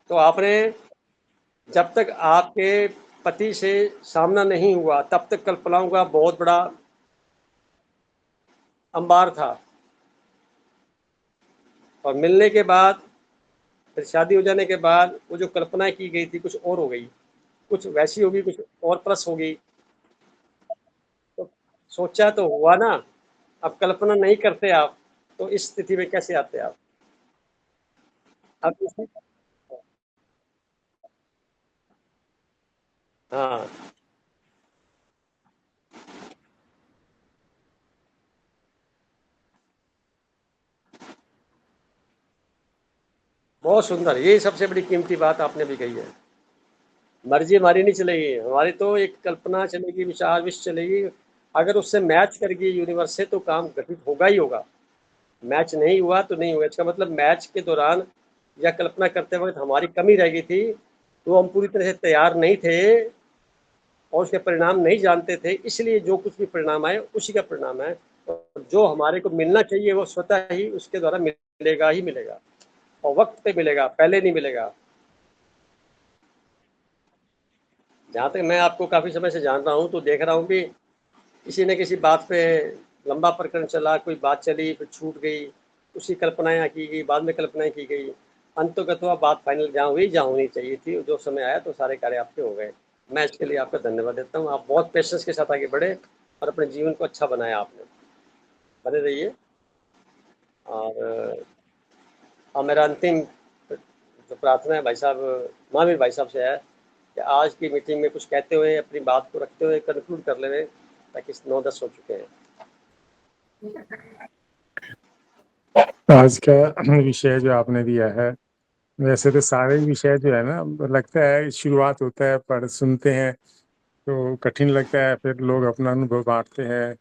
तो आपने जब तक आपके पति से सामना नहीं हुआ तब तक कल्पनाओं का बहुत बड़ा अंबार था, और मिलने के बाद फिर शादी हो जाने के बाद वो जो कल्पना की गई थी कुछ और हो गई, कुछ वैसी होगी, कुछ और प्लस होगी। तो सोचा तो हुआ ना, अब कल्पना नहीं करते आप तो इस स्थिति में कैसे आते आप? अब हाँ, बहुत सुंदर, ये सबसे बड़ी कीमती बात आपने भी कही है। मर्जी हमारी नहीं चलेगी, हमारी तो एक कल्पना चलेगी, विचार विश चलेगी। अगर उससे मैच करेगी यूनिवर्स से तो काम घटित होगा ही होगा। मैच नहीं हुआ तो नहीं हुआ, इसका मतलब मैच के दौरान या कल्पना करते वक्त हमारी कमी रह गई थी, तो हम पूरी तरह से तैयार नहीं थे और उसके परिणाम नहीं जानते थे, इसलिए जो कुछ भी परिणाम आए उसी का परिणाम है। और जो हमारे को मिलना चाहिए वो स्वतः ही उसके द्वारा मिल मिलेगा ही मिलेगा, और वक्त पे मिलेगा, पहले नहीं मिलेगा। जहाँ तक मैं आपको काफ़ी समय से जान रहा हूँ, तो देख रहा हूँ कि किसी न किसी बात पे लंबा प्रकरण चला, कोई बात चली, फिर छूट गई, उसी कल्पनाएँ की गई, बाद में कल्पनाएँ की गई, अंततः बात फाइनल जहाँ हुई, जहाँ होनी चाहिए थी, जो समय आया तो सारे कार्य आपके हो गए। मैं इसके लिए आपका धन्यवाद देता हूँ। आप बहुत पेशेंस के साथ आगे बढ़े और अपने जीवन को अच्छा बनाया आपने। बने रहिए। और मेरा अंतिम जो प्रार्थना है भाई साहब, महावीर भाई साहब से है कि आज की मीटिंग में कुछ कहते हुए, अपनी बात को रखते हुए कंक्लूड कर ले, ताकि 9-10 हो चुके हैं। आज का विषय जो आपने दिया है, वैसे तो सारे विषय जो है ना, लगता है शुरुआत होता है, पढ़ सुनते हैं तो कठिन लगता है, फिर लोग अपना अनुभव बांटते हैं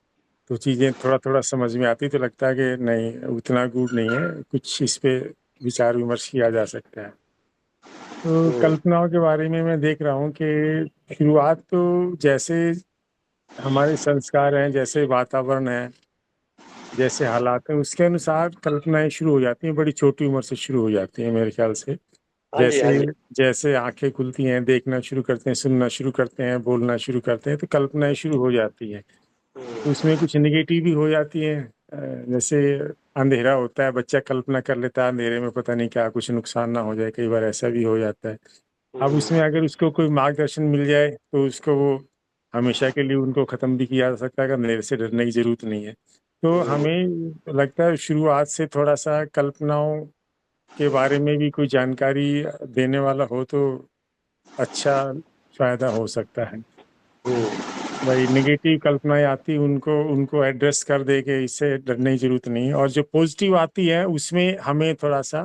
तो चीज़ें थोड़ा थोड़ा समझ में आती, तो लगता है कि नहीं उतना गूढ़ नहीं है, कुछ इस पे विचार विमर्श किया जा सकता है। तो कल्पनाओं के बारे में मैं देख रहा हूँ कि शुरुआत तो जैसे हमारे संस्कार हैं, जैसे वातावरण है, जैसे हालात हैं, उसके अनुसार कल्पनाएं शुरू हो जाती हैं, बड़ी छोटी उम्र से शुरू हो जाती हैं मेरे ख्याल से। हाँ जी, हाँ जैसे जी। जैसे आंखें खुलती हैं, देखना शुरू करते हैं, सुनना शुरू करते हैं, बोलना शुरू करते हैं, तो कल्पनाएं शुरू हो जाती हैं। तो उसमें कुछ निगेटिव भी हो जाती हैं। जैसे अंधेरा होता है, बच्चा कल्पना कर लेता है अंधेरे में पता नहीं क्या कुछ नुकसान ना हो जाए, कई बार ऐसा भी हो जाता है। अब उसमें अगर उसको कोई मार्गदर्शन मिल जाए तो उसको वो हमेशा के लिए उनको ख़त्म भी किया जा सकता है, अगर अंधेरे से डरने की जरूरत नहीं है। तो हमें लगता है शुरुआत से थोड़ा सा कल्पनाओं के बारे में भी कोई जानकारी देने वाला हो तो अच्छा फायदा हो सकता है। भाई नेगेटिव कल्पनाएं आती उनको उनको एड्रेस कर दे के इससे डरने की जरूरत नहीं है, और जो पॉजिटिव आती है उसमें हमें थोड़ा सा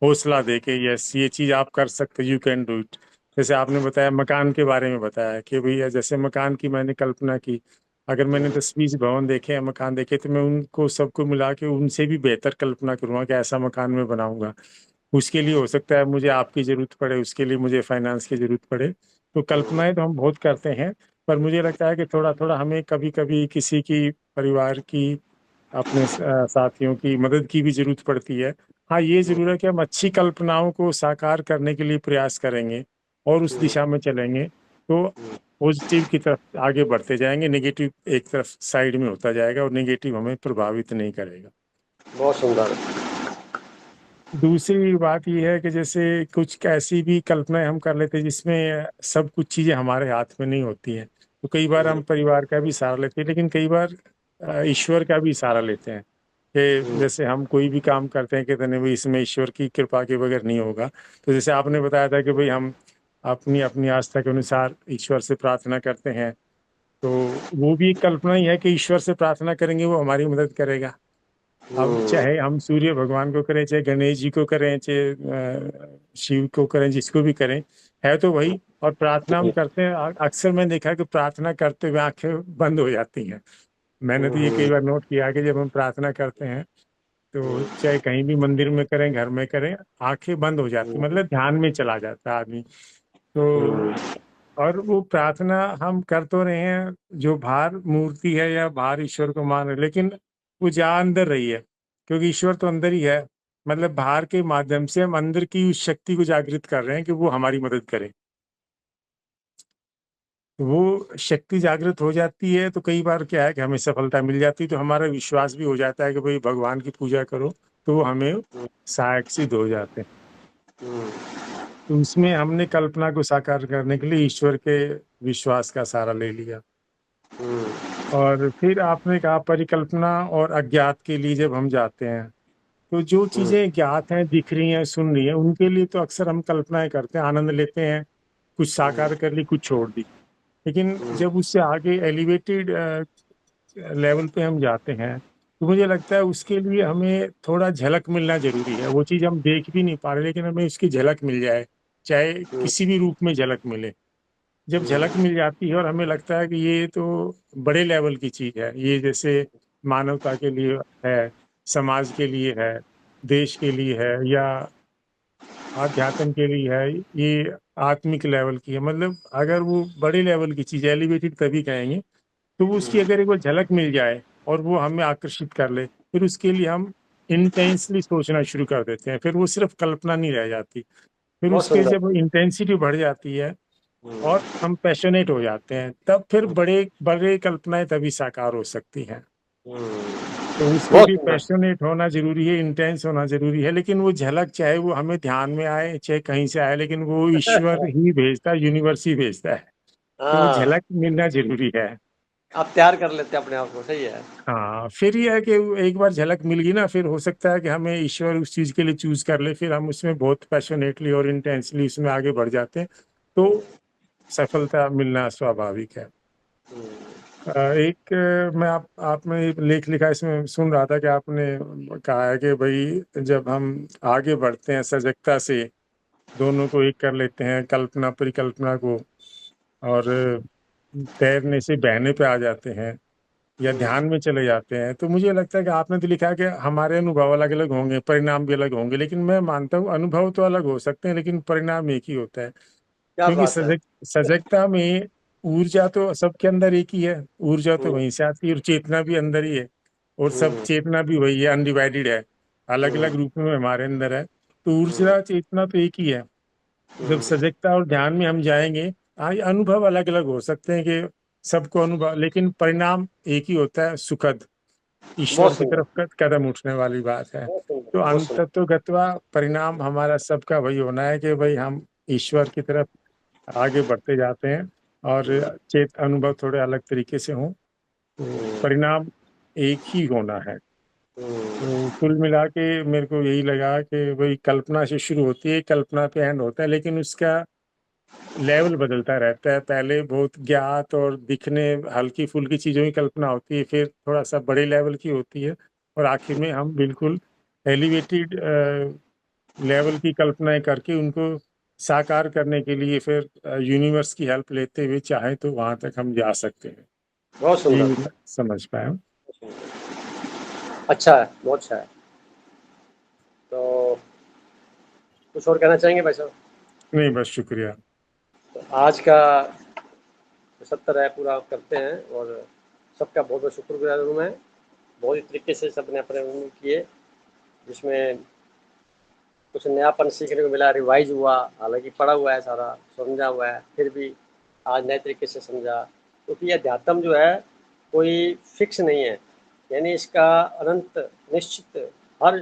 हौसला दे के यस ये चीज़ आप कर सकते, यू कैन डू इट। जैसे आपने बताया मकान के बारे में बताया कि भैया जैसे मकान की मैंने कल्पना की, अगर मैंने 10-20 भवन देखे हैं, मकान देखे, तो मैं उनको सबको मिला के उनसे भी बेहतर कल्पना करूँगा कि ऐसा मकान मैं बनाऊंगा। उसके लिए हो सकता है मुझे आपकी जरूरत पड़े, उसके लिए मुझे फाइनेंस की जरूरत पड़े। तो कल्पनाएं तो हम बहुत करते हैं, पर मुझे लगता है कि थोड़ा थोड़ा हमें कभी कभी किसी की, परिवार की, अपने साथियों की मदद की भी जरूरत पड़ती है। हाँ, ये जरूर है कि हम अच्छी कल्पनाओं को साकार करने के लिए प्रयास करेंगे और उस दिशा में चलेंगे तो पॉजिटिव की तरफ आगे बढ़ते जाएंगे, नेगेटिव एक तरफ साइड में होता जाएगा और नेगेटिव हमें प्रभावित नहीं करेगा। बहुत सुंदर। दूसरी बात यह है कि जैसे कुछ ऐसी भी कल्पनाएं हम कर लेते हैं जिसमें सब कुछ चीजें हमारे हाथ में नहीं होती हैं, तो कई बार हम परिवार का भी सहारा लेते हैं, लेकिन कई बार ईश्वर का भी सहारा लेते हैं कि जैसे हम कोई भी काम करते हैं कहते नहीं भाई इसमें ईश्वर की कृपा के बगैर नहीं होगा। तो जैसे आपने बताया था कि भाई हम अपनी अपनी आस्था के अनुसार ईश्वर से प्रार्थना करते हैं, तो वो भी एक कल्पना ही है कि ईश्वर से प्रार्थना करेंगे वो हमारी मदद करेगा। अब चाहे हम सूर्य भगवान को करें, चाहे गणेश जी को करें, चाहे शिव को करें, जिसको भी करें, है तो वही। और प्रार्थना हम करते हैं, अक्सर मैंने देखा कि प्रार्थना करते हुए आंखें बंद हो जाती हैं। मैंने तो ये कई बार नोट किया कि जब हम प्रार्थना करते हैं तो चाहे कहीं भी मंदिर में करें, घर में करें, आंखें बंद हो जाती, मतलब ध्यान में चला जाता है आदमी। तो और वो प्रार्थना हम कर तो रहे हैं, जो बाहर मूर्ति है या बाहर ईश्वर को मान रहे, लेकिन वो जा अंदर रही है, क्योंकि ईश्वर तो अंदर ही है। मतलब बाहर के माध्यम से हम अंदर की उस शक्ति को जागृत कर रहे हैं कि वो हमारी मदद करे। तो वो शक्ति जागृत हो जाती है तो कई बार क्या है कि हमें सफलता मिल जाती है, तो हमारा विश्वास भी हो जाता है कि भाई भगवान की पूजा करो, तो वो हमें सहायक सिद्ध हो जाते हैं। तो उसमें हमने कल्पना को साकार करने के लिए ईश्वर के विश्वास का सहारा ले लिया। और फिर आपने कहा परिकल्पना और अज्ञात के लिए जब हम जाते हैं, तो जो चीजें ज्ञात हैं, दिख रही हैं, सुन रही हैं, उनके लिए तो अक्सर हम कल्पनाएं करते हैं, आनंद लेते हैं, कुछ साकार कर ली, कुछ छोड़ दी। लेकिन जब उससे आगे एलिवेटेड लेवल पे हम जाते हैं तो मुझे लगता है उसके लिए हमें थोड़ा झलक मिलना जरूरी है। वो चीज़ हम देख भी नहीं पा रहे, लेकिन हमें उसकी झलक मिल जाए, चाहे किसी भी रूप में झलक मिले। जब झलक मिल जाती है और हमें लगता है कि ये तो बड़े लेवल की चीज है, ये जैसे मानवता के लिए है, समाज के लिए है, देश के लिए है, या आध्यात्म के लिए है, ये आत्मिक लेवल की है, मतलब अगर वो बड़े लेवल की चीज, एलिवेटेड तभी कहेंगे, तो वो उसकी अगर एक बार झलक मिल जाए और वो हमें आकर्षित कर ले, फिर उसके लिए हम इंटेंसली सोचना शुरू कर देते हैं, फिर वो सिर्फ कल्पना नहीं रह जाती, फिर बहुत उसके सुंदर। जब इंटेंसिटी बढ़ जाती है और हम पैशनेट हो जाते हैं, तब फिर बड़े बड़े कल्पनाएं तभी साकार हो सकती हैं। तो उसके बहुत लिए सुंदर। पैशनेट होना जरूरी है, इंटेंस होना जरूरी है, लेकिन वो झलक चाहे वो हमें ध्यान में आए चाहे कहीं से आए, लेकिन वो ईश्वर ही भेजता है, यूनिवर्स ही भेजता है, तो वो हाँ, झलक मिलना जरूरी है। आप तैयार कर लेते हैं अपने आप को, सही है। हाँ, फिर ये है कि एक बार झलक मिल गई ना, फिर हो सकता है कि हमें ईश्वर उस चीज के लिए चूज कर ले, फिर हम उसमें बहुत पैशनेटली और इंटेंसली उसमें आगे बढ़ जाते हैं, तो सफलता मिलना स्वाभाविक है। एक मैं आपने एक लेख लिखा, इसमें सुन रहा था कि आपने कहा है कि भाई जब हम आगे बढ़ते हैं सजगता से, दोनों को एक कर लेते हैं, कल्पना परिकल्पना को, और तैरने से बहने पे आ जाते हैं या ध्यान में चले जाते हैं, तो मुझे लगता है कि आपने तो लिखा है कि हमारे अनुभव अलग अलग होंगे, परिणाम भी अलग होंगे, लेकिन मैं मानता हूँ अनुभव तो अलग हो सकते हैं लेकिन परिणाम एक ही होता है, क्या क्योंकि बात है। सजगता में ऊर्जा तो सबके अंदर एक ही है, ऊर्जा तो हम्म, वहीं से आती है, और चेतना भी अंदर ही है, और सब हम्म, चेतना भी वही है, अनडिवाइडेड है, अलग अलग रूप में हमारे अंदर है, तो ऊर्जा चेतना तो एक ही है। जब सजगता और ध्यान में हम जाएंगे, अनुभव अलग अलग हो सकते हैं कि सबको अनुभव, लेकिन परिणाम एक ही होता है, सुखद, बहुत ईश्वर की सुंदर, तरफ कदम उठने वाली बात है। बहुत सुंदर, तो बहुत सुंदर। अंततोगत्वा परिणाम हमारा सबका वही होना है कि भाई हम ईश्वर की तरफ आगे बढ़ते जाते हैं, और चेत अनुभव थोड़े अलग तरीके से हों, तो परिणाम एक ही होना है। तो कुल मिला के मेरे को यही लगा कि भाई कल्पना से शुरू होती है, कल्पना पे एंड होता है, लेकिन उसका लेवल बदलता रहता है, पहले बहुत ज्ञात और दिखने हल्की फुल्की चीजों की कल्पना होती है, फिर थोड़ा सा बड़े लेवल की होती है, और आखिर में हम बिल्कुल एलिवेटेड लेवल की कल्पनाएं करके उनको साकार करने के लिए फिर यूनिवर्स की हेल्प लेते हुए चाहे तो वहां तक हम जा सकते हैं। बहुत ये सुंदर। मैं समझ पाया हूँ। अच्छा है, बहुत अच्छा है। तो कुछ और कहना चाहेंगे भाई साहब? नहीं, बस शुक्रिया। तो आज का जो सत्र है पूरा करते हैं, और सबका बहुत बहुत शुक्रगुजार हूँ मैं। बहुत ही तरीके से सबने अपने अनुभव किए, जिसमें कुछ नयापन सीखने को मिला, रिवाइज हुआ, हालांकि पढ़ा हुआ है सारा, समझा हुआ है, फिर भी आज नए तरीके से समझा। क्योंकि यह अध्यात्म जो है कोई फिक्स नहीं है, यानी इसका अनंत निश्चित हर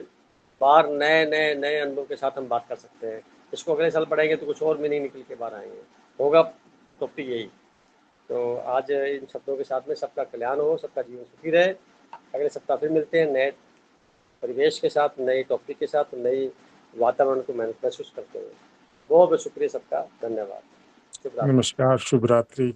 बार नए नए नए अनुभव के साथ हम बात कर सकते हैं। इसको अगले साल पढ़ेंगे तो कुछ और मीनिंग निकल के बाहर आएंगे, होगा टॉपिक यही। तो आज इन शब्दों के साथ में सबका कल्याण हो, सबका जीवन सुखी रहे। अगले सप्ताह फिर मिलते हैं नए परिवेश के साथ, नई टॉपिक के साथ, नई वातावरण को महसूस करते हुए। बहुत बहुत शुक्रिया सबका, धन्यवाद। शुभ रात्रि। नमस्कार, शुभ रात्रि।